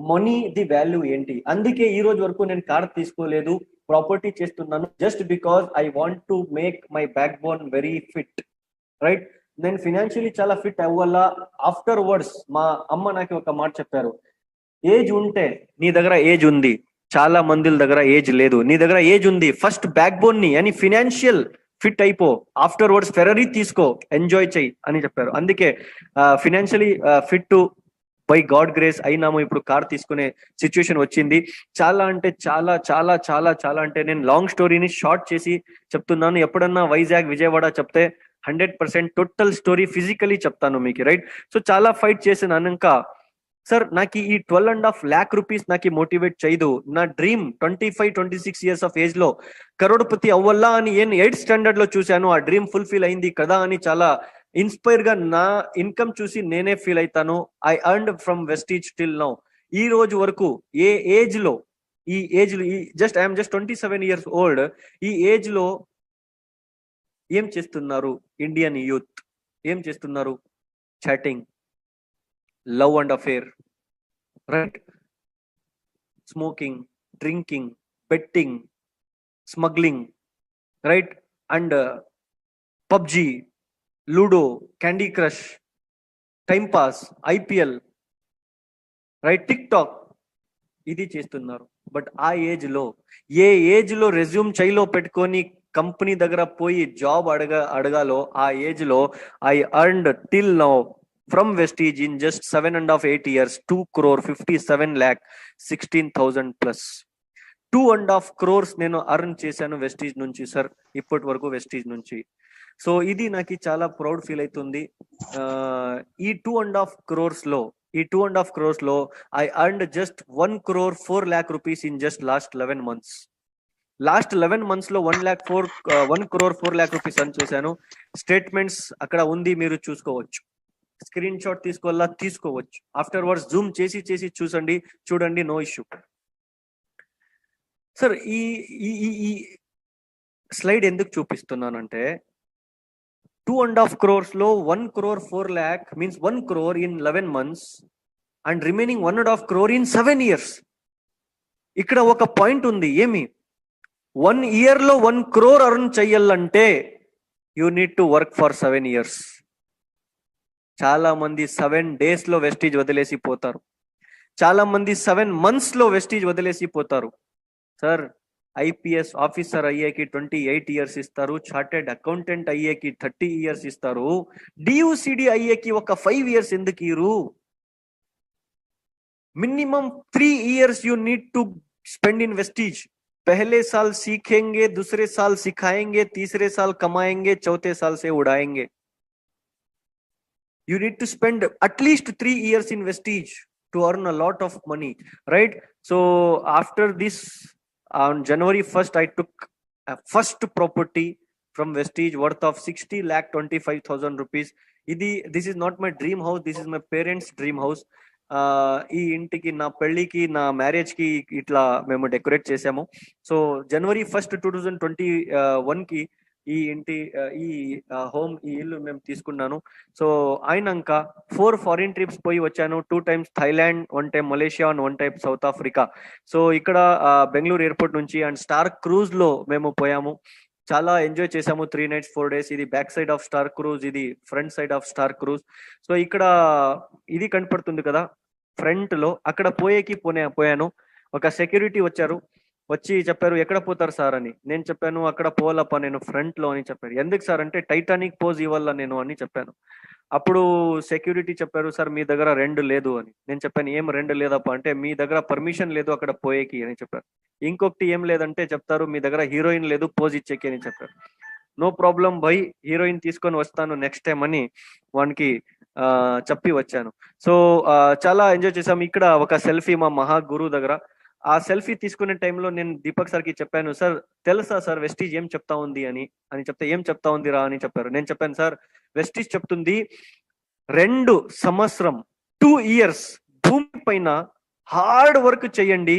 money the value ఏంటి. అందుకే ఈ రోజు వరకు నేను కార్ తీసుకోలేదు, ప్రాపర్టీ చేస్తున్నాను, just because I want to make my back bone very fit. Right. నేను ఫినాన్షియలీ చాలా ఫిట్ అవ్వాలా. ఆఫ్టర్ వర్డ్స్ మా అమ్మ నాకు ఒక మాట చెప్పారు, ఏజ్ ఉంటే నీ దగ్గర ఏజ్ ఉంది, చాలా మంది దగ్గర ఏజ్ లేదు, నీ దగ్గర ఏజ్ ఉంది, ఫస్ట్ బ్యాక్ బోన్ ని అని ఫినాన్షియల్ ఫిట్ అయిపో, ఆఫ్టర్ వర్డ్స్ ఫెరరీ తీసుకో, ఎంజాయ్ చెయ్యి అని చెప్పారు. అందుకే financially fit by God grace అయినాము. ఇప్పుడు కార్ తీసుకునే సిచ్యువేషన్ వచ్చింది. చాలా అంటే చాలా చాలా చాలా చాలా అంటే నేను లాంగ్ స్టోరీని షార్ట్ చేసి చెప్తున్నాను. ఎప్పుడన్నా వైజాగ్ విజయవాడ చెప్తే 100% టోటల్ స్టోరీ ఫిజికలీ చెప్తాను మీకు. రైట్. సో చాలా ఫైట్ చేసినాక సార్ నాకు ఈ 12.5 lakh రూపీస్ నాకు మోటివేట్ చేయదు. నా డ్రీమ్ 25-26 years ఆఫ్ ఏజ్ లో కరోడ్పతి అవ్వల్లా అని 8th standard లో చూశాను. ఆ డ్రీమ్ ఫుల్ఫిల్ అయింది కదా అని చాలా ఇన్స్పైర్ గా నా ఇన్కమ్ చూసి నేనే ఫీల్ అవుతాను. I earned from Vestige till now. ఈ రోజు వరకు ఈ ఏజ్ లో ఐఎమ్ జస్ట్ 27 years ఓల్డ్. ఈ ఏజ్ లో ఏం చేస్తున్నారు ఇండియన్ యూత్? ఏం చేస్తున్నారు? Chatting, love and affair, right? Smoking, drinking, betting, smuggling, right? And PUBG, Ludo, Candy Crush, Time Pass, IPL, right? TikTok, ఇది చేస్తున్నారు. బట్ ఆ ఏజ్ లో రెజ్యూమ్ చైలో పెట్టుకొని కంపెనీ దగ్గర పోయి జాబ్ అడగాలో ఆ ఏజ్ లో I earned till now from Vestige in just 7.5-8 years 2,57,16,000 plus 2.5 crores నేను అర్న్ చేశాను వెస్టీజ్ నుంచి సార్, ఇప్పటి వరకు వెస్టీజ్ నుంచి. సో ఇది నాకు చాలా ప్రౌడ్ ఫీల్ అవుతుంది. ఈ 2.5 crores లో I earned just 1 crore 4 lakh rupees in just last 11 months. Last 11 months లో 1 crore 4 lakh rupees అర్న్ చేశాను. స్టేట్మెంట్స్ అక్కడ ఉంది, మీరు చూసుకోవచ్చు. స్క్రీన్ షాట్ తీసుకోవచ్చు. ఆఫ్టర్ వర్డ్స్ జూమ్ చేసి చూడండి, నో ఇష్యూ. సార్ ఈ స్లైడ్ ఎందుకు చూపిస్తున్నానంటే 2.5 crores లో 1 crore 4 lakh means 1 crore in 11 months and remaining 1.5 crore in 7 years. ఇక్కడ ఒక పాయింట్ ఉంది, ఏమి 1 year లో 1 crore అర్న్ చెయ్యాలంటే you need to work for 7 years. చాలా మంది 7 days లో వెస్టీజ్ వదిలేసి పోతారు, చాలా మంది 7 months లో వెస్టీజ్ వదిలేసి పోతారు. సార్ ఐపీఎస్ ఆఫీసర్ అయ్యేకి 28 years ఇస్తారు, చార్టెడ్ అకౌంటెంట్ అయ్యేకి 30 years ఇస్తారు, డియూసిడి అయ్యేకి ఒక 5 years ఎందుకు ఇరు? Minimum 3 years you need to spend in vestige. पहले साल सीखेंगे, दूसरे साल सिखाएंगे, तीसरे साल कमाएंगे, चौथे साल से उड़ाएंगे. You need to spend at least 3 years in vestige to earn a lot of money, right? So after this, on January 1st, I took a first property from vestige worth of 60,25,000 rupees. This is not my dream house, this is my parents' dream house. ఈ ఇంటికి నా పెళ్లికి నా మ్యారేజ్ కి ఇట్లా మేము డెకరేట్ చేసాము. సో January 1st 2021 కి ఈ ఇంటి ఈ హోమ్ ఈ ఇల్లు మేము తీసుకున్నాను. సో అయినాక 4 ఫారిన్ ట్రిప్స్ పోయి వచ్చాను. 2 times Thailand, 1 time Malaysia and 1 time south Africa. So ఇక్కడ బెంగళూరు ఎయిర్పోర్ట్ నుంచి అండ్ స్టార్ క్రూజ్ లో మేము పోయాము. చాలా ఎంజాయ్ చేసాము. 3 nights 4 days. ఇది back side of Star Cruise, ఇది front side of Star Cruise. So ఇక్కడ ఇది కనపడుతుంది కదా ఫ్రంట్ లో, అక్కడ పోయాను. ఒక సెక్యూరిటీ వచ్చి చెప్పారు ఎక్కడ పోతారు సార్ అని. నేను చెప్పాను అక్కడ పోలప్ప నేను ఫ్రంట్ లో అని చెప్పారు. ఎందుకు సార్ అంటే టైటానిక్ పోజ్ ఇవ్వాల నేను అని చెప్పాను. అప్పుడు సెక్యూరిటీ చెప్పారు సార్ మీ దగ్గర 2 లేదు అని. నేను చెప్పాను ఏం 2 లేదప్ప అంటే మీ దగ్గర పర్మిషన్ లేదు అక్కడ పోయేకి అని చెప్పారు. ఇంకొకటి ఏం లేదంటే చెప్తారు మీ దగ్గర హీరోయిన్ లేదు పోజ్ ఇచ్చేకి అని చెప్పారు. నో ప్రాబ్లం భయ్, హీరోయిన్ తీసుకొని వస్తాను నెక్స్ట్ టైం అని వానికి చెప్పి వచ్చాను. సో చాలా ఎంజాయ్ చేసాము. ఇక్కడ ఒక సెల్ఫీ మా మహా గురువు దగ్గర. ఆ సెల్ఫీ తీసుకునే టైంలో నేను దీపక్ సార్కి చెప్పాను సార్ తెలుసా సార్ వెస్టీజ్ ఏం చెప్తా ఉంది అని చెప్తే ఏం చెప్తా ఉంది రా అని చెప్పారు. నేను చెప్పాను సార్ వెస్టీజ్ చెప్తుంది 2 సంవత్సరం 2 years భూమి పైన హార్డ్ వర్క్ చేయండి,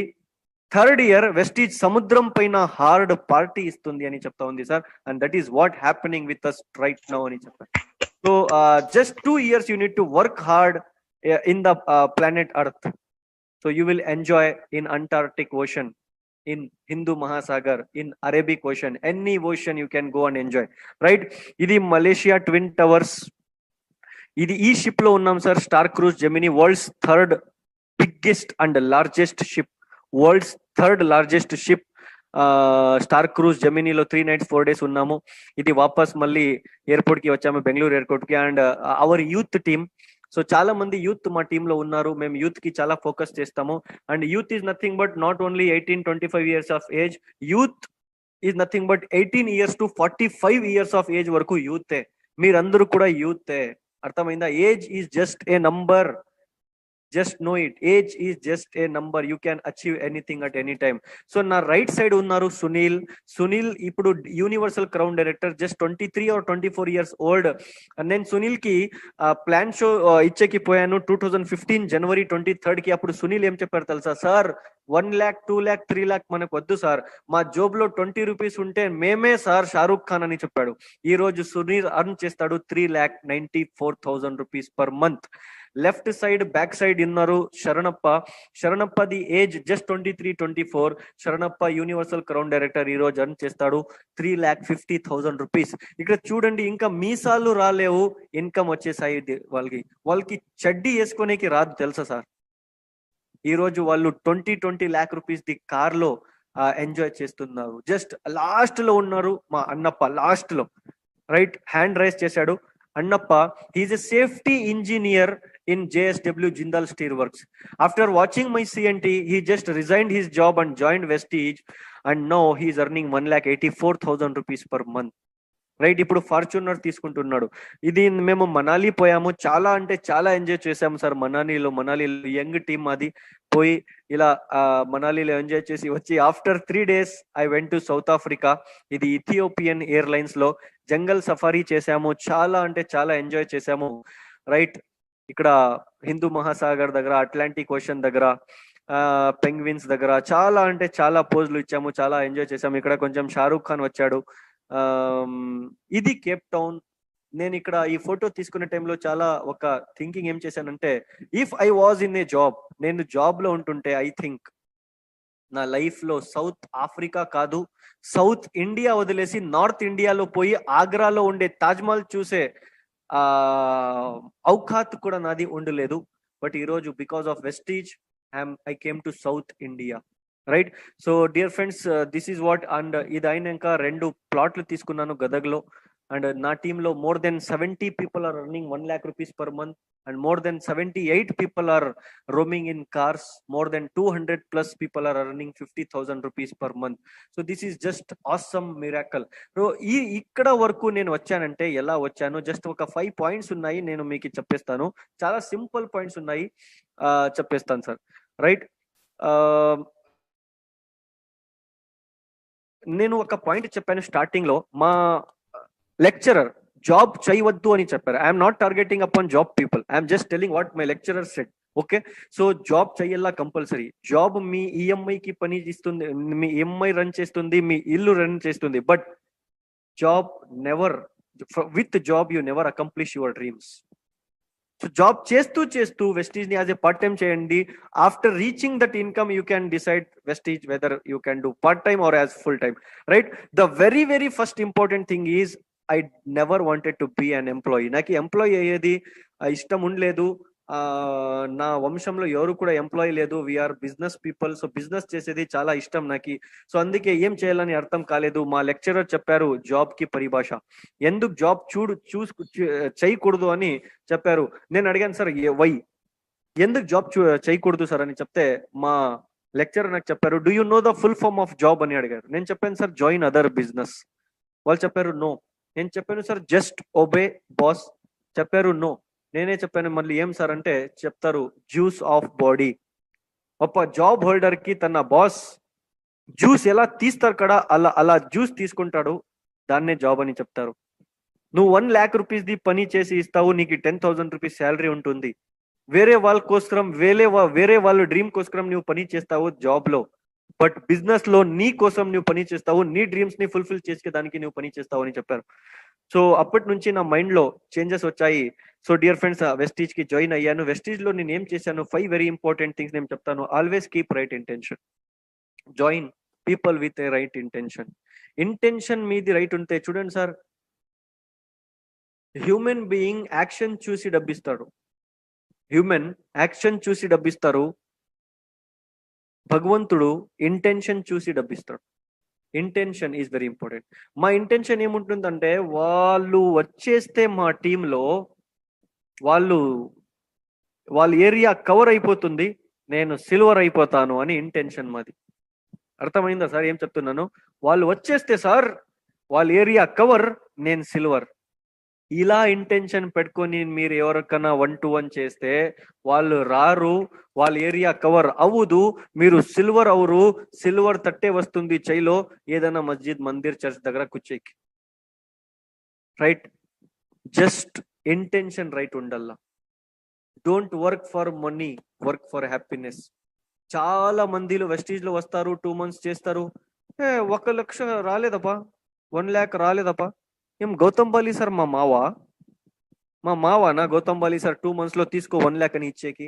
3rd year వెస్టీజ్ సముద్రం పైన హార్డ్ పార్టీ ఇస్తుంది అని చెప్తా ఉంది sir. And that is what happening with us right now అని చెప్పాను. So just 2 years you need to work hard in the planet Earth. So you will enjoy in Antarctic Ocean, in Hindu Mahasagar, in Arabic Ocean, any ocean you can go and enjoy, right? Idi Malaysia Twin Towers. Idi ee ship lo unnam sir, Star Cruise Gemini, world's 3rd biggest and largest ship. World's 3rd largest ship. Star Cruise జెమినీలో 3 nights 4 days ఉన్నాము. ఇది వాపస్ మళ్ళీ ఎయిర్పోర్ట్ కి వచ్చాము, బెంగళూరు ఎయిర్పోర్ట్ కి. And hour youth team, so చాలా మంది యూత్ మా టీమ్ లో ఉన్నారు. మేము యూత్ కి చాలా ఫోకస్ చేస్తాము. And youth is nothing but not only 18-25 years of age. Youth is nothing but 18 years to 45 years of age వరకు యూతే. మీరందరూ కూడా యూతే, అర్థమైందా? Age is just a number. Just know it. Age is just a number. You can achieve anything at any time. So na right side unnaru Sunil ipudu Universal Crown Director, just 23 or 24 years old. And then Sunil ki plan show icheki poyanu 2015 January 23rd ki. Appudu Sunil em chepparu telsa sir 1 lakh 2 lakh 3 lakh manaku vaddu sir, ma job lo 20 rupees unte meme sir Shahrukh Khan ani cheppadu. Ee roju Sunil earn chestadu 3,94,000 rupees per month. Left side back side ఉన్నారు శరణప్ప ది age just 23-24. Sharanappa universal crown director. ఈ రోజు అర్న్ చేస్తాడు 3,50,000 రూపీస్. ఇక్కడ చూడండి ఇంకా మీసాలు రాలేవు, ఇన్కమ్ వచ్చేసాయి వాళ్ళకి చడ్డీ వేసుకునేకి రాదు తెలుసా సార్. ఈ రోజు వాళ్ళు 20 lakh రూపీస్ ది కార్ లో ఎంజాయ్ చేస్తున్నారు. జస్ట్ లాస్ట్ లో ఉన్నారు మా అన్నప్ప, లాస్ట్ లో రైట్ హ్యాండ్ రైజ్ చేశాడు Annappa. He is a safety engineer in JSW Jindal Steel Works. After watching my CNT, he just resigned his job and joined Vestige, and now he is earning 1,84,000 rupees per month. Right, ఇప్పుడు ఫార్చునర్ తీసుకుంటున్నాడు. ఇది మేము మనాలి పోయాము, చాలా అంటే చాలా ఎంజాయ్ చేసాము సార్. మనాలిలో యంగ్ టీమ్ అది పోయి ఇలా మనాలిలో ఎంజాయ్ చేసి వచ్చి after 3 days I went to south Africa. ఇది ఇథియోపియన్ ఎయిర్లైన్స్ లో జంగల్ సఫారీ చేసాము. చాలా అంటే చాలా ఎంజాయ్ చేసాము. రైట్, ఇక్కడ హిందూ మహాసాగర్ దగ్గర, అట్లాంటిక్ ఓషన్ దగ్గర, పెంగ్విన్స్ దగ్గర చాలా అంటే చాలా పోజులు ఇచ్చాము, చాలా ఎంజాయ్ చేసాము. ఇక్కడ కొంచెం షారూక్ ఖాన్ వచ్చాడు. ఇది కేప్ టౌన్ నేను ఇక్కడ ఈ ఫోటో తీసుకునే టైంలో చాలా ఒక థింకింగ్ ఏం చేశానంటే, if I was in a job, నేను జాబ్ లో ఉంటుంటే ఐ థింక్ నా లైఫ్ లో సౌత్ ఆఫ్రికా కాదు, సౌత్ ఇండియా వదిలేసి నార్త్ ఇండియాలో పోయి ఆగ్రాలో ఉండే తాజ్మహల్ చూసే ఆ ఔఖాత్ కూడా నాది ఉండలేదు. బట్ ఈరోజు because of Vestige I came to south India, right? So dear friends, this is what. And ఇది అయినాక 2 ప్లాట్లు తీసుకున్నాను గదగ్లో. అండ్ నా టీంలో more than 70 people are earning 1 lakh rupees per month, and more than 78 people are roaming in cars. More than 200 plus people are earning 50,000 rupees per month. So this is just awesome miracle. So ఇక్కడ వరకు నేను వచ్చానంటే ఎలా వచ్చాను, జస్ట్ ఒక 5 points ఉన్నాయి, నేను మీకు చెప్పేస్తాను. చాలా సింపుల్ పాయింట్స్ ఉన్నాయి, చెప్పేస్తాను సార్, రైట్? నేను ఒక పాయింట్ చెప్పాను స్టార్టింగ్ లో, మా లెక్చరర్ జాబ్ చేయవద్దు అని చెప్పారు. I'm not targeting upon job people, I'm just telling what my lecturer said. Okay, so job చెయ్యాలా కంపల్సరీ. జాబ్ మీ ఈఎంఐకి పని ఇస్తుంది, మీ ఈఎంఐ రన్ చేస్తుంది, మీ ఇల్లు రన్ చేస్తుంది. But job never, with job you never accomplish your dreams. So job చేస్తూ చేస్తూ వెస్టీజ్ ని యాజ్ ఏ పార్ట్ టైం చేయండి. After reaching that income you can decide Vestige whether you can do part time or as full time, right? The very very first important thing is I never wanted to be an employee. నాకు ఎంప్లాయీ అయ్యేది ఇష్టం ఉండలేదు. నా వంశంలో ఎవరు కూడా ఎంప్లాయీ లేదు. We are business people. So business చేసేది చాలా ఇష్టం నాకు. సో అందుకే ఏం చేయాలని అర్థం కాలేదు. మా లెక్చరర్ చెప్పారు జాబ్ కి పరిభాష, ఎందుకు జాబ్ చేయకూడదు అని చెప్పారు. నేను అడిగాను, సార్ వై, ఎందుకు జాబ్ చేయకూడదు సార్ అని చెప్తే మా లెక్చరర్ నాకు చెప్పారు, do you know the full form of job అని అడిగారు. నేను చెప్పాను, సార్ జాయిన్ అదర్ బిజినెస్. వాళ్ళు చెప్పారు నో. నేను చెప్పాను, సార్ జస్ట్ ఒబే బాస్. చెప్పారు నో. నేనే చెప్పాను మళ్ళీ ఏం సార్ అంటే చెప్తారు జ్యూస్ ఆఫ్ బాడీ. ఒక జాబ్ హోల్డర్ కి తన బాస్ జ్యూస్ ఎలా తీస్తారు కదా, అలా జ్యూస్ తీసుకుంటాడు, దాన్నే జాబ్ అని చెప్తారు. నువ్వు 1 lakh rupees ది పని చేసి ఇస్తావు, నీకు 10,000 rupees శాలరీ ఉంటుంది. వేరే వాళ్ళ కోసరం వేరే వాళ్ళ డ్రీమ్ కోసరం నువ్వు పని చేస్తావు జాబ్ లో. బట్ బిజినెస్ లో నీ కోసం నువ్వు పని చేస్తావు, నీ డ్రీమ్స్ ని ఫుల్ఫిల్ చేసేదానికి నువ్వు పని చేస్తావు అని చెప్పారు. సో అప్పటి నుంచి నా మైండ్ లో చేంజెస్ వచ్చాయి. సో డియర్ ఫ్రెండ్స్, వెస్టీజ్ కి జాయిన్ అయ్యాను. వెస్టీజ్ లో నేను ఏం చేశాను, 5 వెరీ ఇంపార్టెంట్ థింగ్స్ నేను చెప్తాను. Always keep right intention, join people with a right intention. Intention మీది రైట్ ఉంటే చూడండి సార్, హ్యూమన్ బీయింగ్ యాక్షన్ చూసి డబ్బిస్తాడు. హ్యూమన్ యాక్షన్ చూసి డబ్బిస్తారు, భగవంతుడు ఇంటెన్షన్ చూసి డబ్బిస్తాడు. Intention is very important. మా ఇంటెన్షన్ ఏముంటుందంటే, వాళ్ళు వచ్చేస్తే మా టీంలో వాళ్ళ ఏరియా కవర్ అయిపోతుంది, నేను సిల్వర్ అయిపోతాను అని ఇంటెన్షన్ మాది. అర్థమైందా సార్ ఏం చెప్తున్నాను? వాళ్ళు వచ్చేస్తే సార్ వాళ్ళ ఏరియా కవర్, నేను సిల్వర్. ఇలా ఇంటెన్షన్ పెట్టుకొని మీరు ఎవరికన్నా 1-to-1 చేస్తే వాళ్ళు రారు, వాళ్ళ ఏరియా కవర్ అవ్వదు, మీరు సిల్వర్ అవరు. సిల్వర్ తట్టే వస్తుంది చైలో, ఏదైనా మస్జిద్, మందిర్, చర్చ్ దగ్గర కూర్చోకి, రైట్? జస్ట్ ఇంటెన్షన్ రైట్ ఉండాల. Don't work for money, work for happiness. చాలా మందిలో వెస్టీజ్ లో వస్తారు, 2 months చేస్తారు, 1 లక్ష రాలేదప్పా, 1 lakh రాలేదప్పా. ఏం గౌతమ్ బాలి సార్ మా మావానా గౌతమ్ బాలి సార్ 2 months లో తీసుకో 1 lakh అని ఇచ్చేకి?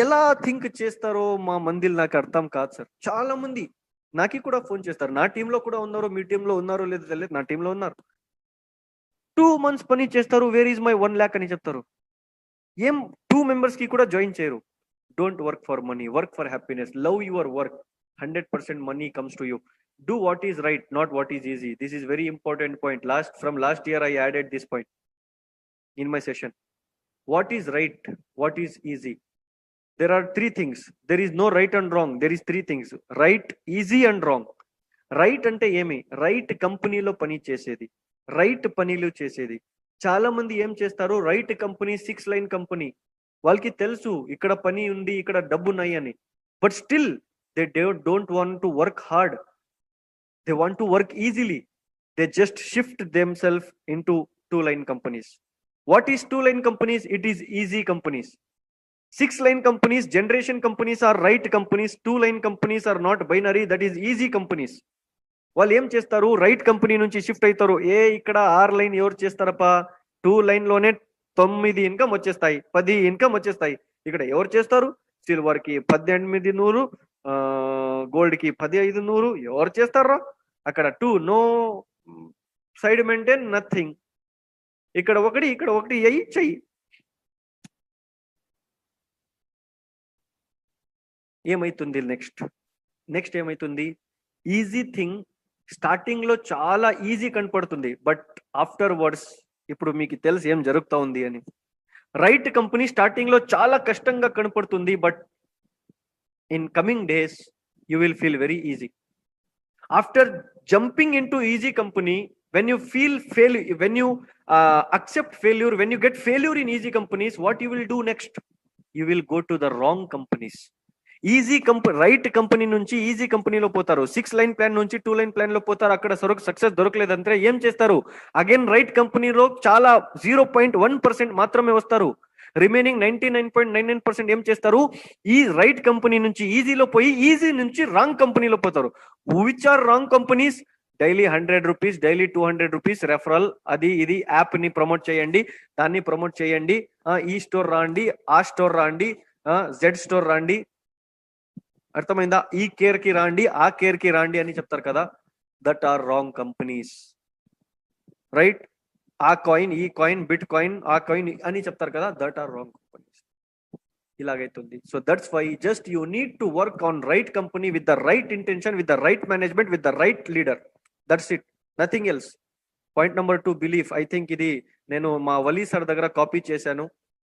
ఎలా థింక్ చేస్తారో మా మందిలు నాకు అర్థం కాదు సార్. చాలా మంది నాకి కూడా ఫోన్ చేస్తారు, నా టీంలో కూడా ఉన్నారు, మీ టీంలో ఉన్నారో లేదో తెలియదు, నా టీంలో ఉన్నారు. 2 months పని చేస్తారు, వేర్ ఈజ్ మై 1 lakh అని చెప్తారు. ఏం 2 members కి కూడా జాయిన్ చేయరు. Don't work for money, work for happiness. Love your work. 100% money comes to you. Do what is right, not what is easy. This is very important point. From last year I added this point in my session. What is right, what is easy? There are 3 things. There is no right and wrong. There is 3 things: right, easy and wrong. Right ante emi? Right company lo pani chesedi, right panilu chesedi. చాలా మంది ఏం చేస్తారు, రైట్ కంపెనీ 6 line కంపెనీ, వాళ్ళకి తెలుసు ఇక్కడ పని ఉంది, ఇక్కడ డబ్బు ఉన్నాయి అని. But still they don't want to work hard. They want to work easily. They just shift themselves into 2 line companies. What is 2 line companies? It is easy companies. 6 line companies, generation companies are right companies. 2 line companies are not binary, that is easy companies. వాళ్ళు ఏం చేస్తారు, రైట్ కంపెనీ నుంచి షిఫ్ట్ అవుతారు. ఇక్కడ 6 లైన్ ఎవరు చేస్తారప్ప, 2 లైన్ లోనే 9 ఇన్కమ్ వచ్చేస్తాయి, 10 ఇన్కమ్ వచ్చేస్తాయి. ఇక్కడ ఎవరు చేస్తారు, సిల్వర్ కి 1800, గోల్డ్ కి 1500, ఎవరు చేస్తారా అక్కడ? 2 నో సైడ్ మెయింటైన్ నథింగ్. ఇక్కడ ఒకటి చెయ్యి. ఏమైతుంది నెక్స్ట్ ఏమైతుంది? ఈజీ థింగ్ స్టార్టింగ్ లో చాలా ఈజీ కనపడుతుంది, బట్ ఆఫ్టర్ వర్డ్స్ ఇప్పుడు మీకు తెలుసు ఏం జరుగుతా ఉంది అని. రైట్ కంపెనీ స్టార్టింగ్ లో చాలా కష్టంగా కనపడుతుంది, but in coming days you will feel very easy. After jumping in to easy company, when you feel failure, when you accept failure, when you get failure in easy companies, what you will do next? You will go to the wrong companies. Easy right company నుంచి ఈజీ కంపెనీలో పోతారు, 6 లైన్ ప్లాన్ నుంచి 2 లైన్ ప్లాన్ లో పోతారు. అక్కడ సక్సెస్ దొరకలేదంటే ఏం చేస్తారు? అగైన్ రైట్ కంపెనీలో చాలా 0.1% మాత్రమే వస్తారు. రిమైనింగ్ 99.99% ఏం చేస్తారు? ఈ రైట్ కంపెనీ నుంచి ఈజీలో పోయి ఈజీ నుంచి రాంగ్ కంపెనీలో పోతారు. Which are wrong companies? Daily 100 rupees, daily 200 rupees referral, అది ఇది యాప్ ని ప్రమోట్ చేయండి, దాన్ని ప్రమోట్ చేయండి, ఈ స్టోర్ రాండి, ఆ స్టోర్ రాండి, జెడ్ స్టోర్ రాండి, అర్థమైందా? ఈ కేర్ కి రాండి, ఆ కేర్ కి రాండి అని చెప్తారు కదా. That are wrong companies, right? ఆ కాయిన్, ఈ కాయిన్, బిట్ కాయిన్, ఆ కాయిన్ అని చెప్తారు కదా, దట్ ఆర్ రాంగ్ కంపెనీస్. ఇలాగైతుంది. So that's why just you need to work on right company with the right intention, with the right management, with the right leader. That's it, nothing else. Point number 2, belief. I think ఇది నేను మా వలీ సార్ దగ్గర కాపీ చేశాను.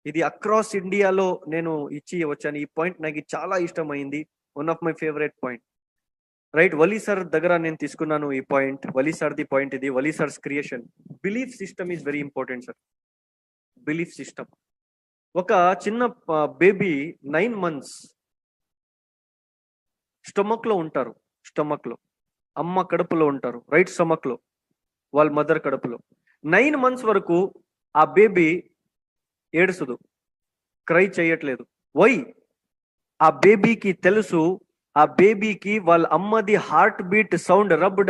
ఇది అక్రాస్ ఇండియాలో నేను ఇచ్చి వచ్చాను. ఈ పాయింట్ నాకు చాలా ఇష్టమైంది, one of my favourite point, right? Wali sir దగ్గర నేను తీసుకున్నాను ఈ పాయింట్. వలీ సార్ ది పాయింట్ ఇది, Wali sir's creation. Belief system is very important sir. Belief system. ఒక చిన్న బేబీ 9 months స్టమక్ లో ఉంటారు, అమ్మ కడుపులో ఉంటారు, రైట్? స్టమక్ లో, వాళ్ళ మదర్ కడుపులో 9 months వరకు ఆ బేబీ ఏడుసుదు, క్రై చేయట్లేదు. వై? ఆ బేబీకి తెలుసు, ఆ బేబీకి వాళ్ళ అమ్మది heart beat sound rub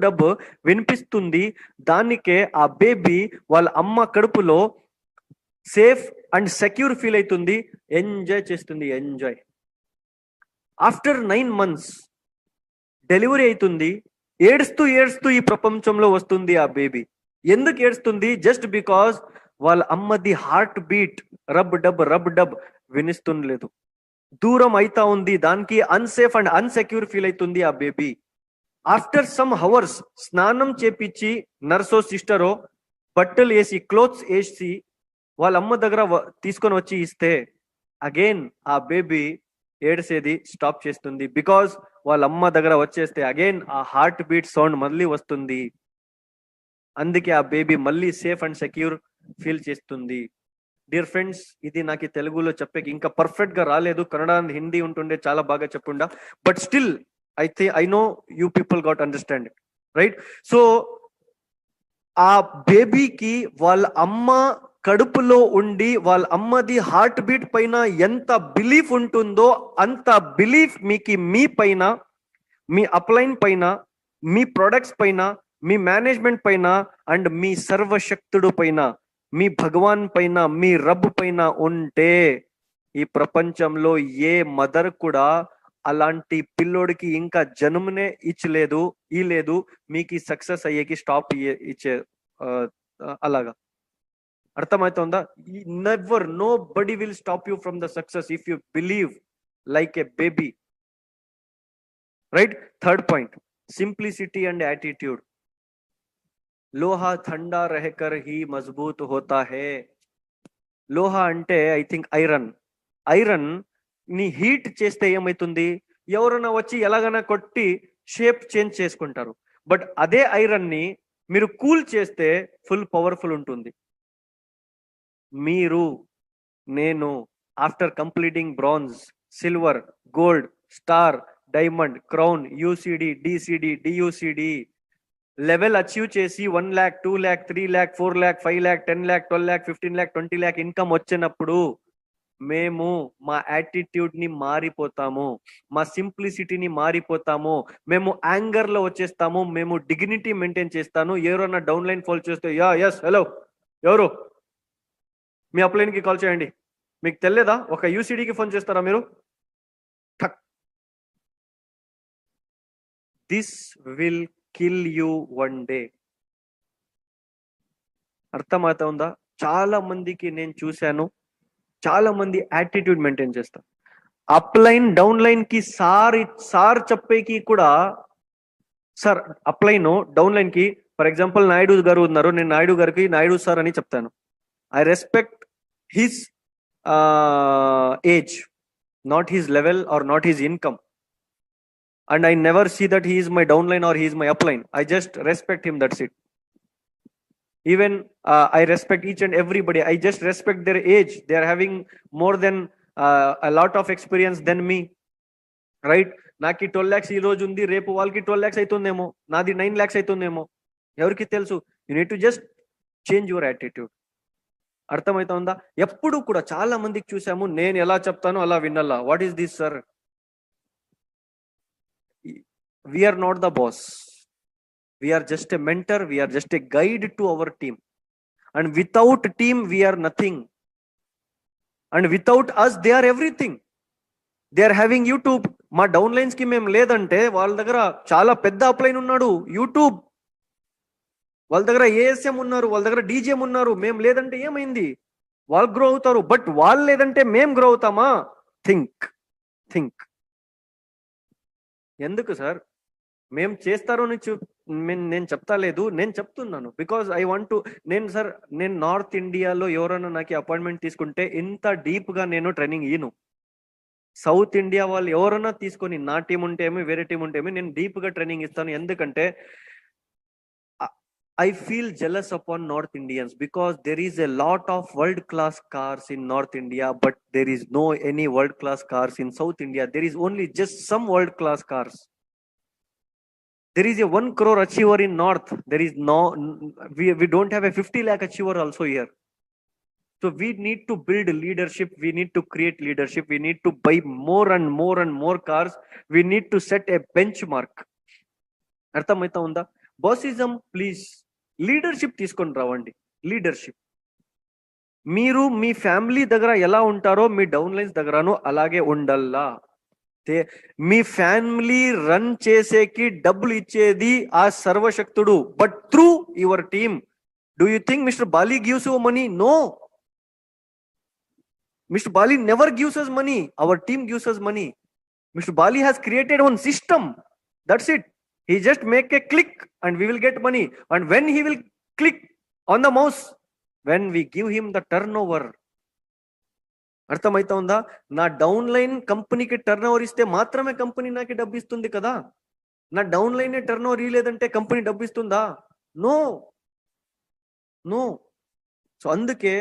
dub వినిపిస్తుంది. దానికే ఆ బేబీ వాళ్ళ అమ్మ కడుపులో సేఫ్ అండ్ సెక్యూర్ ఫీల్ అవుతుంది, ఎంజాయ్ చేస్తుంది, ఎంజాయ్. ఆఫ్టర్ 9 months డెలివరీ అవుతుంది, ఏడుస్తూ ఈ ప్రపంచంలో వస్తుంది ఆ బేబీ. ఎందుకు ఏడుస్తుంది? జస్ట్ బికాస్ వాళ్ళ అమ్మది హార్ట్ బీట్ రబ్ డబ్ వినిస్తుండలేదు, దూరం అయితా ఉంది, దానికి అన్సేఫ్ అండ్ అన్సెక్యూర్ ఫీల్ అవుతుంది ఆ బేబీ. ఆఫ్టర్ సమ్ హవర్స్ స్నానం చేపించి నర్సో సిస్టరో బట్టలు వేసి క్లోత్స్ వేసి వాళ్ళ అమ్మ దగ్గర తీసుకొని వచ్చి ఇస్తే అగైన్ ఆ బేబీ ఏడ్సేది స్టాప్ చేస్తుంది, బికాస్ వాళ్ళ అమ్మ దగ్గర వచ్చేస్తే అగైన్ ఆ హార్ట్ బీట్ సౌండ్ మళ్ళీ వస్తుంది. అందుకే ఆ బేబీ మళ్ళీ సేఫ్ అండ్ సెక్యూర్ ఫీల్ చేస్తుంది. డియర్ ఫ్రెండ్స్, ఇది నాకు తెలుగులో చెప్పేకి ఇంకా పర్ఫెక్ట్ గా రాలేదు, కన్నడ అండ్ హిందీ ఉంటుండే చాలా బాగా చెప్పుండా, but still I know you people got understand, right? So ఆ బేబీకి వాళ్ళ అమ్మ కడుపులో ఉండి వాళ్ళ అమ్మది హార్ట్ బీట్ పైన ఎంత బిలీఫ్ ఉంటుందో అంత బిలీఫ్ మీ పైన, మీ అప్లైన్ పైన, మీ ప్రొడక్ట్స్ పైన, మీ మేనేజ్మెంట్ పైన అండ్ మీ సర్వశక్తుడు పైన, మీ భగవాన్ పైన, మీ రబ్ పైన ఉంటే ఈ ప్రపంచంలో ఏ మదర్ కూడా అలాంటి పిల్లోడికి ఇంకా జన్మనే ఇచ్చలేదు మీకు సక్సెస్ అయ్యేకి స్టాప్ ఇచ్చే అలాగా. అర్థమవుతుందా? Never, nobody will stop you from the success if you believe like a baby, right? Third point, simplicity and attitude. లోహా ఠండా రహకర్ హీ మజబూత్ హోతా హే. లోహా అంటే ఐ థింక్ ఐరన్ ని హీట్ చేస్తే ఏమైతుంది? ఎవరైనా వచ్చి ఎలాగైనా కొట్టి షేప్ చేంజ్ చేసుకుంటారు. బట్ అదే ఐరన్ ని మీరు కూల్ చేస్తే ఫుల్ పవర్ఫుల్ ఉంటుంది. నేను after completing bronze, silver, gold, star, diamond, crown, UCD, DCD, డియూసిడి level achieve చేసి 1 lakh, 2 lakh, 3 lakh, 4 lakh, 5 lakh, 10 lakh, 12 lakh, 15 lakh, 20 lakh income వచ్చినప్పుడు మేము మా యాటిట్యూడ్ ని మారిపోతాము, మా సింప్లిసిటీని మారిపోతాము, మేము యాంగర్ లో వచ్చేస్తాము, మేము డిగ్నిటీ మెయింటైన్ చేస్తాను. ఎవరన్నా డౌన్ లైన్ ఫాల్ చేస్తే ఎస్ హలో ఎవరు మీ అప్లైన్ కి కాల్ చేయండి. మీకు తెలియదా? ఒక యూసీడీకి ఫోన్ చేస్తారా మీరు? This will kill you one day. అర్థమవుతుందా? చాలా మందికి నేను చూశాను, చాలా మంది యాటిట్యూడ్ మెయింటైన్ చేస్తారు. అప్ లైన్ డౌన్ లైన్ కి సార్ చెప్పేకి కూడా, sir up line down line కి, ఫర్ ఎగ్జాంపుల్ నాయుడు గారు ఉన్నారు, నేను నాయుడు గారికి నాయుడు సార్ అని చెప్తాను. I respect his age, not his level or not his income, and I never see that he is my down line or he is my up line. I just respect him, that's it. Even I respect each and everybody. I just respect their age. They are having more than a lot of experience than me, right? Naki 12 lakhs ee roju undi, repu valki 12 lakhs aitundemo, nadi 9 lakhs aitundemo, evariki telusu. You need to just change your attitude. అర్థమవుతుందా? ఎప్పుడు కూడా చాలా మందికి చూసాము, నేను ఎలా చెప్తానో అలా వినాలా. What is this sir? We are not the boss. We are just a mentor, we are just a guide to our team. And without team, we are nothing. And without us, they are everything. They are having YouTube. మా డౌన్లైన్స్ కి మేము లేదంటే వాళ్ళ దగ్గర చాలా పెద్ద అప్లైన్ ఉన్నాడు, యూట్యూబ్. వాళ్ళ దగ్గర ఏఎస్ఎం ఉన్నారు, వాళ్ళ దగ్గర డీజీఎం ఉన్నారు. మేము లేదంటే ఏమైంది? వాళ్ళు గ్రో అవుతారు. బట్ వాళ్ళు లేదంటే మేము గ్రో అవుతామా? థింక్. ఎందుకు సార్? మేము చేస్తారు అని నేను చెప్తా లేదు, నేను చెప్తున్నాను బికాజ్ ఐ వాంట్ టు. నేను నార్త్ ఇండియాలో ఎవరైనా నాకు అపాయింట్మెంట్ తీసుకుంటే ఇంత డీప్ గా నేను ట్రైనింగ్ ఇయ్యను. సౌత్ ఇండియా వాళ్ళు ఎవరైనా తీసుకొని, నా టీం ఉంటే ఏమి, వేరే టీం ఉంటే ఏమి, నేను డీప్ గా ట్రైనింగ్ ఇస్తాను. ఎందుకంటే I feel jealous upon North Indians because there is a lot of world class cars in North India, but there is no any world class cars in South India. There is only just some world class cars. There is a 1 crore achiever in North. There is no, we don't have a 50 lakh achiever also here. So we need to build leadership. We need to create leadership. We need to buy more and more and more cars. We need to set a benchmark. అర్థమైతా ఉందా? బాసిజం ప్లీజ్, లీడర్షిప్ తీసుకొని రావండి. లీడర్షిప్ మీరు మీ ఫ్యామిలీ దగ్గర ఎలా ఉంటారో మీ డౌన్ లైన్స్ దగ్గరను అలాగే ఉండల్లా. మీ ఫ్యామిలీ రన్ చేసేకి డబ్బులు ఇచ్చేది ఆ సర్వశక్తుడు, but through your team. Do you think mister Bali gives you money? No, Mr. Bali never gives us money. Our team gives us money. Mr. Bali has created one system. That's it. He just make a click and we will get money. And when he will click on the mouse, when we give him the turnover. అర్థమైతా ఉందా? నా డౌన్ లైన్ కంపెనీకి టర్న్ ఓవర్ ఇస్తే మాత్రమే కంపెనీ నాకు డబ్బు ఇస్తుంది కదా. నా డౌన్ లైన్ టర్న్ ఓవర్ ఇలేదంటే కంపెనీ డబ్బు ఇస్తుందా? నో. సో అందుకే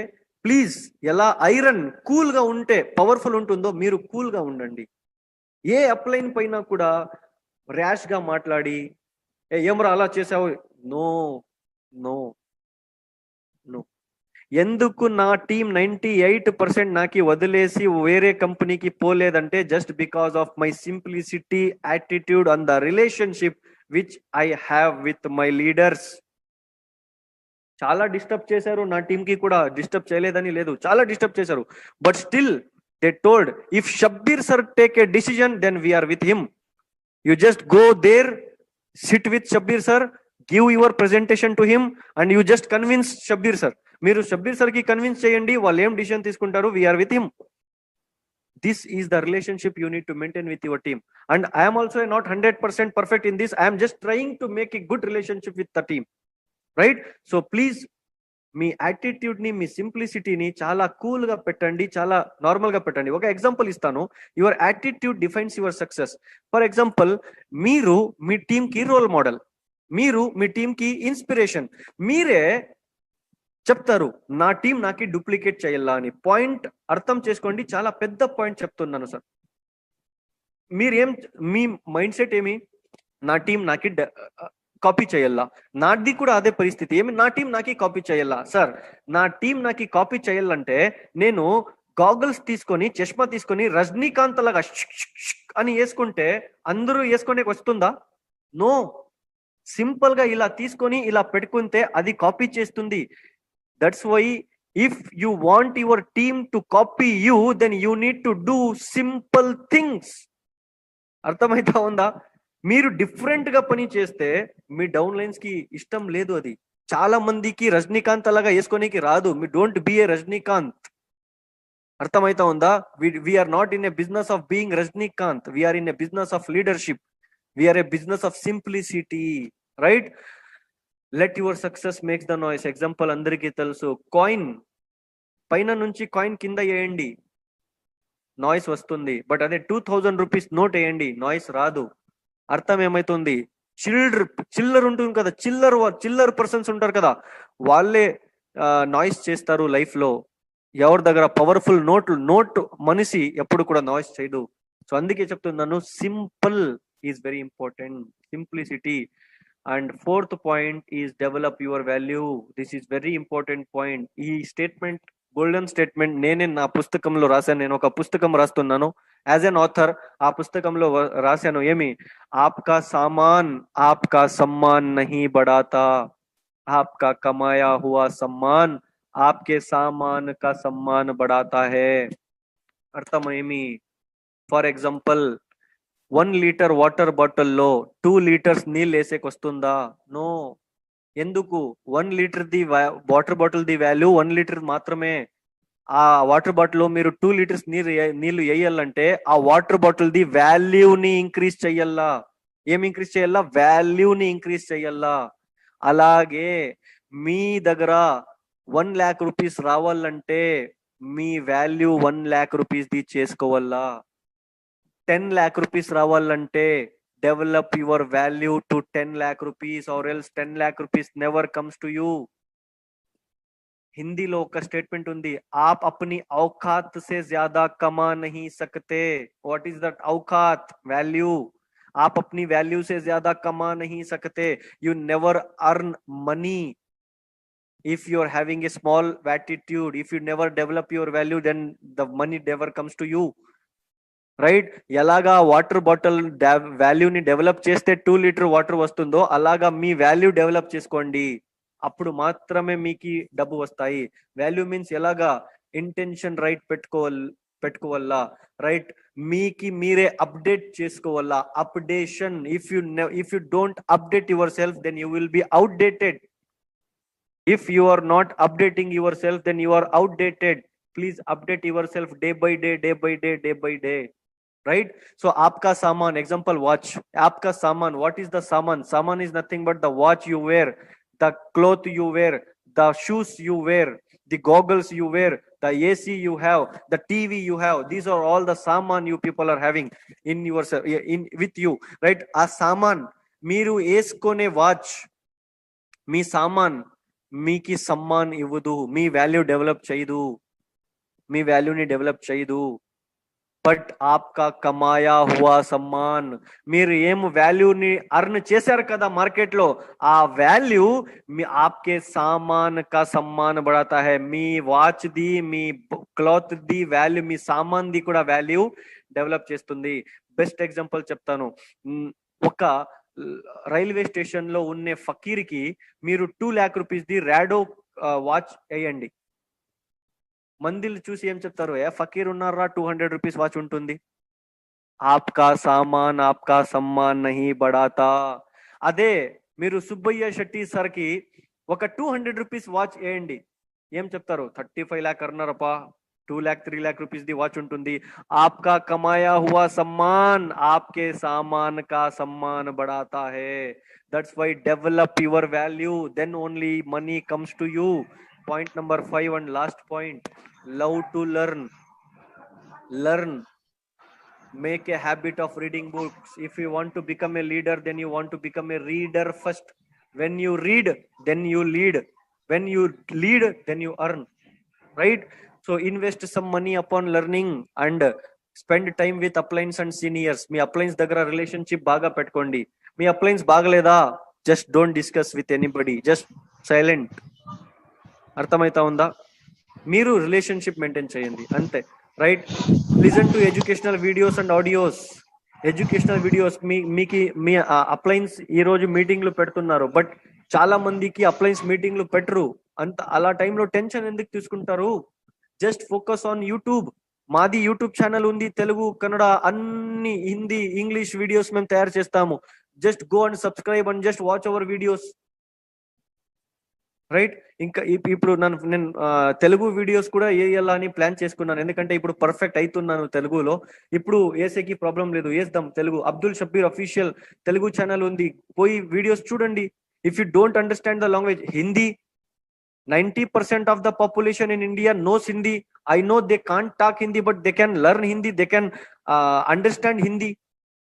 ప్లీజ్, ఎలా ఐరన్ కూల్ గా ఉంటే పవర్ఫుల్ ఉంటుందో మీరు కూల్ గా ఉండండి. ఏ అప్లైన్ పైన కూడా ర్యాష్ గా మాట్లాడి ఏమరా అలా చేసావు, నో. ఎందుకు నా టీం 98% నాకి వదిలేసి వేరే కంపెనీకి పోలేదంటే just because of my simplicity, attitude and the relationship which I have with my leaders. చాలా డిస్టర్బ్ చేశారు, నా టీమ్ కి కూడా డిస్టర్బ్ చేయలేదని లేదు, చాలా డిస్టర్బ్ చేశారు. But still they told, if Shabbir sir take a decision then we're with him. You just go there, sit with Shabbir sir, give your presentation to him and you just convince Shabbir sir. మీరు షబ్బీర్ సర్ కి కన్విన్స్ చేయండి, వాళ్ళు ఏం డిసిజన్ తీసుకుంటారు, we're with him. This is the relationship you need to maintain with your team. And I am also not 100% perfect in this. I am just trying to make a good relationship with the team. Right? So please me attitude ని, మీ సింప్లిసిటీని చాలా కూల్ గా పెట్టండి, చాలా నార్మల్ గా పెట్టండి. ఒక ఎగ్జాంపుల్ ఇస్తాను. Your attitude defines your success. For example, మీరు మీ టీమ్ కి రోల్ మోడల్, మీరు మీ టీమ్ కి ఇన్స్పిరేషన్. మీరే చెప్తారు నా టీం నాకి డూప్లికేట్ చేయాలా అని. పాయింట్ అర్థం చేసుకోండి, చాలా పెద్ద పాయింట్ చెప్తున్నాను సార్. మీ మైండ్ సెట్ ఏమి, నా టీం నాకి కాపీ చేయాలా. నాది కూడా అదే పరిస్థితి. ఏమి, నా టీం నాకి కాపీ చేయాలా. సార్, నా టీం నాకి కాపీ చేయాలంటే నేను గాగల్స్ తీసుకొని చష్మా తీసుకొని రజనీకాంత్ లాగా షిక్ షిక్ షిక్ అని వేసుకుంటే అందరూ వేసుకునే వస్తుందా? నో. సింపుల్ గా ఇలా తీసుకొని ఇలా పెట్టుకుంటే అది కాపీ చేస్తుంది. That's why if you want your team to copy you, then you need to do simple things. అర్థమైతా ఉందా? మీరు డిఫరెంట్ గా పని చేస్తే మీ డౌన్ లైన్స్ కి ఇష్టం లేదు. అది చాలా మందికి రజనీకాంత్ అలాగా వేసుకోనికి రాదు. మీ డోంట్ బి ఏ రజనీకాంత్. అర్థమైతా ఉందా? We're not in a business of being Rajinikanth, we're in a business of leadership, we're a business of simplicity, right? Let your success makes the noise. Example అందరికీ తెలుసు. కాయిన్ పైన నుంచి కాయిన్ కింద వేయండి, నాయిస్ వస్తుంది. బట్ అదే 2000 రూపీస్ నోట్ వేయండి, నాయిస్ రాదు. అర్థం ఏమైతుంది? చిల్లర్ ఉంటుంది కదా, చిల్లర్ పర్సన్స్ ఉంటారు కదా, వాళ్ళే నాయిస్ చేస్తారు లైఫ్ లో. ఎవరి దగ్గర పవర్ఫుల్ నోట్ మనిషి ఎప్పుడు కూడా నాయిస్ చేయదు. సో అందుకే చెప్తున్నాను, simple is very important, simplicity. And fourth point is develop your value. This is very important point. ఈ స్టేట్మెంట్ గోల్డెన్ స్టేట్మెంట్ నేనే నా పుస్తకంలో రాశాను. నేను ఒక పుస్తకం రాస్తున్నాను యాజ్ ఎన్ ఆథర్. ఆ పుస్తకంలో రాశాను ఏమి, ఆప్కా సామాన్ ఆప్కా సమ్మాన్ నహీ బడాతా, ఆప్కా కమాయా హువా సమ్మాన్ ఆప్కే సామాన్ కా సమ్మాన్ బడాతా హై. అర్థం ఏమి? ఫర్ ఎగ్జాంపుల్ 1 లీటర్ వాటర్ బాటిల్లో 2 లీటర్స్ నీళ్ళు వేసేకి వస్తుందా? నో. ఎందుకు? 1 litre the water bottle the value 1 litre మాత్రమే. ఆ వాటర్ బాటిల్ లో మీరు 2 లీటర్స్ నీళ్లు వేయాలంటే ఆ వాటర్ బాటిల్ ది వాల్యూని ఇంక్రీజ్ చెయ్యాలా. ఏం ఇంక్రీజ్ చేయాలా? వాల్యూని ఇంక్రీజ్ చెయ్యాలా. అలాగే మీ దగ్గర 1 lakh రూపీస్ రావాలంటే మీ వాల్యూ 1 lakh రూపీస్ ది చేసుకోవాలా. 10 lakh రూపీస్ రావాలంటే develop your value to 10 lakh rupees, or else 10 lakh rupees never comes to you. హిందీలో ఒక స్టేట్మెంట్ ఉంది, ఆప్ అప్ని ఔకాత్ సే జ్యాదా కమా నహీ సక్తే. వాట్ ఈస్ దట్ ఔకాత్? వాల్యూ. आप अपनी वैल्यू से ज्यादा कमा नहीं सकते. You never earn money if you're having a small attitude. If you never develop your value, then the money never comes to you, right? ఎలాగా వాటర్ బాటిల్ వాల్యూని డెవలప్ చేస్తే 2 లీటర్ వాటర్ వస్తుందో అలాగా మీ వాల్యూ డెవలప్ చేసుకోండి. అప్పుడు మాత్రమే మీకు డబ్బు వస్తాయి. వాల్యూ మీన్స్ ఎలాగా? ఇంటెన్షన్ రైట్ పెట్టుకోవాలా, రైట్? మీకి మీరే అప్డేట్ చేసుకోవాలా. Updation. If you don't update your self, then you will be outdated. If you are not updating your self, then you are outdated. Please update your self day by day, day by day, day by day, right? So aapka saman, example watch, aapka saman, what is the saman? Saman is nothing but the watch you wear, the cloth you wear, the shoes you wear, the goggles you wear, the AC you have, the TV you have. These are all the saman you people are having in yourself, in with you, right? A saman మీరు వేసుకునే వాచ్ మీ సామాన్ మీకి సమ్మాన్ ఇవ్వదు, మీ వాల్యూ డెవలప్ చేయదు, మీ వాల్యూని డెవలప్ చేయదు. బట్ ఆప్కా కమాయా హువా సమ్మాన్, మీరు ఏం వాల్యూని అర్న్ చేశారు కదా మార్కెట్ లో, ఆ వాల్యూ మీ ఆప్కే సామాన్ కా సమ్మాన్ బడాతా హై. మీ వాచ్ ది, మీ క్లాత్ ది వాల్యూ, మీ సామాన్ ది కూడా వాల్యూ డెవలప్ చేస్తుంది. బెస్ట్ ఎగ్జాంపుల్ చెప్తాను. ఒక రైల్వే స్టేషన్ లో ఉన్న ఫకీర్కి మీరు 2 lakh rupees the Rado watch వేయండి. మందిలు చూసి ఏం చెప్తారు? ఏ ఫకీర్ ఉన్నారా, 200 రూపీస్ వాచ్ ఉంటుంది. ఆప్కా సామాన్ ఆప్కా సమ్మాన్ నహీ బడాతా. అదే మీరు సుబ్బయ్య శెట్టి సార్ కి ఒక 200 రూపీస్ వాచ్ వేయండి, ఏం చెప్తారు? 35 lakh అన్నారప్పా, 2 lakh 3 lakh రూపీస్ ది వాచ్ ఉంటుంది. ఆప్కా కమాయా హువా సమ్మాన్ ఆప్కే సామాన్ కా సమ్మాన్ బడాతా హై. That's why develop your value, then only money comes to you. Point number 5 and last point, love to learn. Make a habit of reading books. If you want to become a leader, then you want to become a reader first. When you read, then you lead. When you lead, then you earn, right? So invest some money upon learning and spend time with uplines and seniors. మీ అప్లైన్స్ దగ్గర రిలేషన్షిప్ బాగా పెట్టుకోండి. మీ అప్లైన్స్ బాగలేదా, just don't discuss with anybody, just silent. అర్థమైతా ఉందా? మీరు రిలేషన్షిప్ మెయింటైన్ చేయండి అంతే, right? Listen to educational videos and audios. Educational videos మీ అప్లయన్స్ ఈ రోజు మీటింగ్లు పెడుతున్నారు, బట్ చాలా మందికి అప్లయన్స్ మీటింగ్లు పెట్టరు. అలా టైంలో టెన్షన్ ఎందుకు తీసుకుంటారు? Just focus on YouTube. మాది యూట్యూబ్ ఛానల్ ఉంది, తెలుగు, కన్నడ, అన్ని హిందీ, ఇంగ్లీష్ వీడియోస్ మేము తయారు చేస్తాము. Just go and subscribe and just watch our videos, right? ఇంకా ఇప్పుడు నేను తెలుగు వీడియోస్ కూడా వేయాలా అని ప్లాన్ చేసుకున్నాను, ఎందుకంటే ఇప్పుడు పర్ఫెక్ట్ అవుతున్నాను తెలుగులో. ఇప్పుడు వేసేకి ప్రాబ్లం లేదు, వేద్దాం తెలుగు. అబ్దుల్ షబ్బీర్ అఫీషియల్ తెలుగు ఛానల్ ఉంది, పోయి వీడియోస్ చూడండి. If you don't understand the language Hindi, 90% of the population in India knows Hindi. I know they can't talk Hindi, but they can learn Hindi, they can understand Hindi,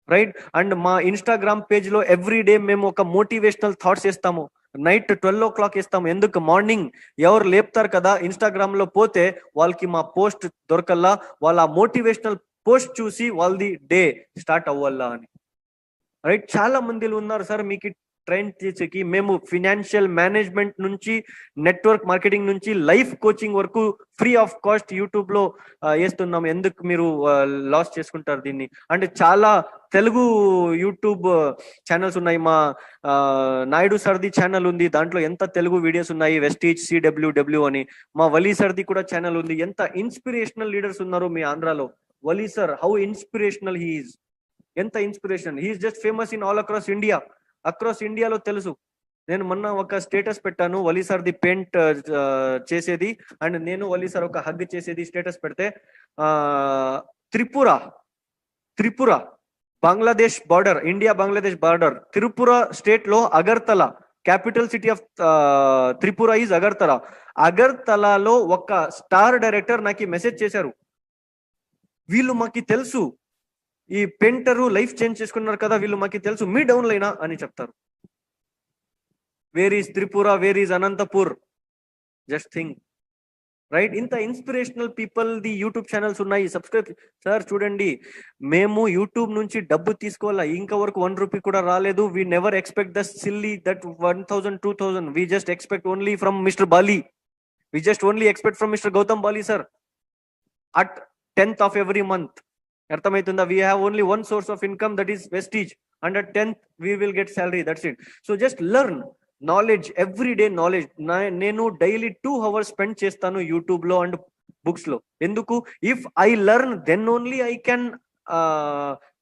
right? And మా ఇన్స్టాగ్రామ్ పేజ్ లో ఎవ్రీ డే మేము ఒక మోటివేషనల్ థాట్స్ ఇస్తాము. నైట్ 12 o'clock ఇస్తాము. ఎందుకు? మార్నింగ్ ఎవరు లేపుతారు కదా ఇన్స్టాగ్రామ్ లో పోతే వాళ్ళకి మా పోస్ట్ దొరకల్లా, వాళ్ళ మోటివేషనల్ పోస్ట్ చూసి వాళ్ళది డే స్టార్ట్ అవ్వాలా అని, రైట్? చాలా మందిలో ఉన్నారు సార్ మీకు ట్రైన్ చేసేకి. మేము ఫినాన్షియల్ మేనేజ్మెంట్ నుంచి, నెట్వర్క్ మార్కెటింగ్ నుంచి, లైఫ్ కోచింగ్ వరకు ఫ్రీ ఆఫ్ కాస్ట్ యూట్యూబ్ లో వేస్తున్నాం. ఎందుకు మీరు లాస్ చేసుకుంటారు దీన్ని? అంటే చాలా తెలుగు యూట్యూబ్ ఛానల్స్ ఉన్నాయి. మా నాయుడు సర్ది ఛానల్ ఉంది, దాంట్లో ఎంత తెలుగు వీడియోస్ ఉన్నాయి. వెస్టీజ్ CWW అని. మా వలీ సర్ది కూడా ఛానల్ ఉంది. ఎంత ఇన్స్పిరేషనల్ లీడర్స్ ఉన్నారు మీ ఆంధ్రాలో. Wali sir, how inspirational he is. ఎంత inspiration. He is just famous in all across India. Across ఇండియాలో తెలుసు. నేను మొన్న ఒక స్టేటస్ పెట్టాను, వలీ సార్ ది పెయింట్ చేసేది, అండ్ నేను వలీ సార్ ఒక హగ్ చేసేది స్టేటస్ పెడితే, Tripura Bangladesh border, India Bangladesh border, Tripura state లో Agartala, capital city of Tripura is Agartala. అగర్తలలో ఒక స్టార్ డైరెక్టర్ నాకు మెసేజ్ చేశారు, వీళ్ళు మాకి తెలుసు, ఈ పెయింటరు లైఫ్ చేంజ్ చేసుకున్నారు కదా, వీళ్ళు మాకి తెలుసు, మీ డౌన్ లైనా అని చెప్తారు. Where is Tripura, where is Anantapur, just think, right? ఇంత ఇన్స్పిరేషనల్ పీపుల్ ది యూట్యూబ్ ఛానల్స్ ఉన్నాయి. Subscribe sir. చూడండి, మేము యూట్యూబ్ నుంచి డబ్బు తీసుకోవాలా, ఇంకా వరకు 1 రూపీ కూడా రాలేదు. We never expect the silly that 1000, 2000. We just expect only from mister Bali. We just only expect from mister Gautam Bali sir at 10th of every month. అర్థమవుతుందా? We have only one source of income, that is Vestige, and at 10th we will get salary, that's it. So just learn knowledge, everyday knowledge. నేను డైలీ 2 hours స్పెండ్ చేస్తాను యూట్యూబ్ లో అండ్ బుక్స్ లో. ఎందుకు? If I learn then only I can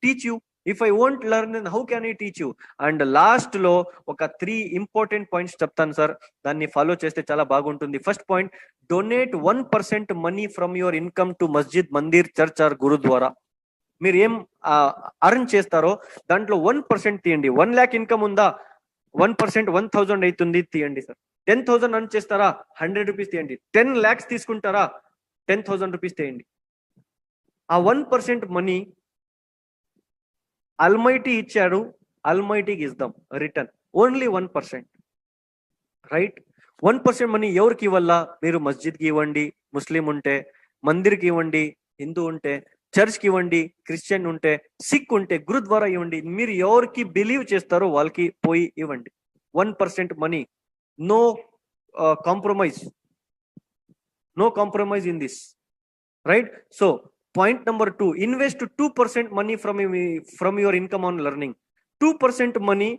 teach you. If I won't learn then how can I teach you? And last లో ఒక 3 ఇంపార్టెంట్ పాయింట్స్ చెప్తాను సార్, దాన్ని ఫాలో చేస్తే చాలా బాగుంటుంది. First point, donate 1% money from your income to masjid, mandir, church or gurudwara. మీరు ఏం అర్న్ చేస్తారో దాంట్లో 1% తీయండి. 1 lakh ఇన్కమ్ ఉందా, 1% 1000 అవుతుంది, తీయండి సార్. 10,000 అర్న్ చేస్తారా, 100 రూపీస్ తీయండి. 10 lakhs తీసుకుంటారా, 10,000 రూపీస్ తీయండి. ఆ 1% మనీ అల్మైటీ ఇచ్చాడు, అల్మైటీకి ఇద్దాం రిటర్న్. Only 1%, right? 1% మనీ ఎవరికి ఇవ్వాలా? మీరు మస్జిద్కి ఇవ్వండి, ముస్లిం ఉంటే, మందిర్కి ఇవ్వండి, హిందూ ఉంటే, చర్చ్కి ఇవ్వండి, క్రిస్టియన్ ఉంటే, సిక్ ఉంటే గురుద్వారా ఇవ్వండి. మీరు ఎవరికి బిలీవ్ చేస్తారో వాళ్ళకి పోయి ఇవ్వండి. 1% money, no compromise, no compromise in this, right? So point number 2, invest 2% money from your income on learning. 2% money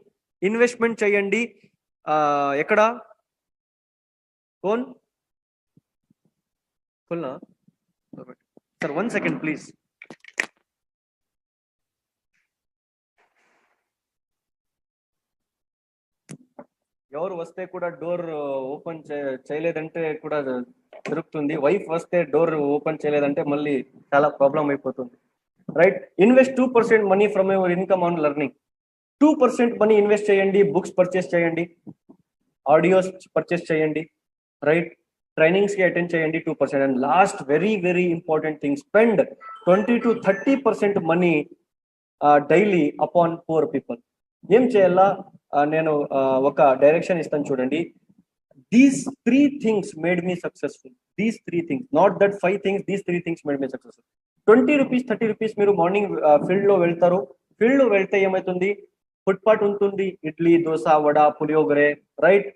investment చేయండి. ఎక్కడ? Sir 1 second please. ఎవరు వస్తే కూడా డోర్ ఓపెన్ చేయలేదంటే కూడా దొరుకుతుంది. వైఫ్ వస్తే డోర్ ఓపెన్ చేయలేదంటే మళ్ళీ చాలా ప్రాబ్లం అయిపోతుంది, right? Invest 2% money from your income on learning. 2% money invest చేయండి, బుక్స్ పర్చేస్ చేయండి, ఆడియోస్ పర్చేస్ చేయండి, రైట్? ట్రైనింగ్స్ కి అటెండ్ చేయండి, 2%. And last very very important thing, spend 20 to 30% money daily upon poor people. ఏం చేయాలా? నేను ఒక డైరెక్షన్ ఇస్తాను చూడండి. These 3 things made me successful. These 3 things, not that 5 things, these 3 things made me successful. 20 rupees 30 rupees మీరు మార్నింగ్ ఫీల్డ్ లో వెళ్తారు. ఫీల్డ్ లో వెళ్తే ఏమవుతుంది? ఫుట్పాత్ ఉంటుంది, ఇడ్లీ, దోశ, వడ, పులియోగరే, రైట్?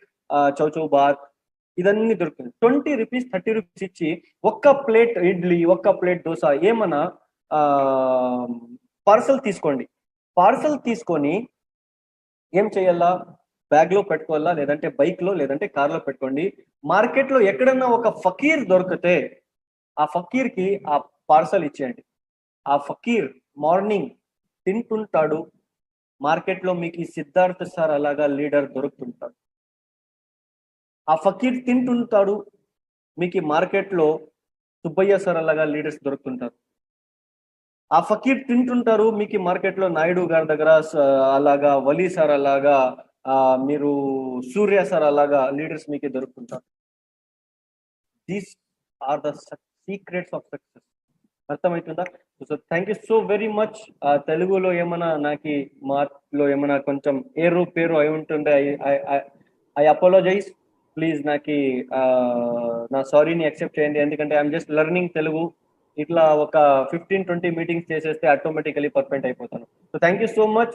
చౌచౌ బాత్, ఇదన్నీ దొరుకుతుంది. 20 రూపీస్ 30 రూపీస్ ఇచ్చి ఒక్క ప్లేట్ ఇడ్లీ, ఒక్క ప్లేట్ దోశ ఏమన్నా పార్సల్ తీసుకోండి. పార్సల్ తీసుకొని ఏం చేయాలా, బ్యాగ్ లో పెట్టుకోవాలా, లేదంటే బైక్ లో, లేదంటే కార్ లో పెట్టుకోండి. మార్కెట్ లో ఎక్కడన్నా ఒక ఫకీర్ దొరికితే ఆ ఫకీర్ కి ఆ పార్సల్ ఇచ్చేయండి. ఆ ఫకీర్ మార్నింగ్ తింటుంటాడు. మార్కెట్ లో మీకు ఈ సిద్ధార్థ్ సార్ అలాగా లీడర్ దొరుకుతుంటాడు. ఆ ఫకీర్ తింటుంటాడు, మీకు ఈ మార్కెట్ లో సుబ్బయ్య సార్ అలాగా లీడర్స్ దొరుకుతుంటారు. ఆ ఫకీర్ తింటుంటారు, మీకు మార్కెట్ లో నాయుడు గారి దగ్గర అలాగా, వలీ సార్ అలాగా, మీరు సూర్య సార్ అలాగా లీడర్స్ మీకు దొరుకుతుంటారు. These are the secrets of success. అర్థమవుతుందా? So thank you so very much. తెలుగులో ఏమైనా నాకు మాలో ఏమైనా కొంచెం ఏరు పేరు అయి ఉంటుండే, ఐ అపోలోజైజ్. ప్లీజ్ నాకు నా సారీని యాక్సెప్ట్ చేయండి, ఎందుకంటే ఐఎమ్ జస్ట్ లెర్నింగ్ తెలుగు. ఇట్లా ఒక 15-20 మీటింగ్స్ చేసేస్తే ఆటోమేటికలీ పర్ఫెక్ట్ అయిపోతాను. So thank you so much.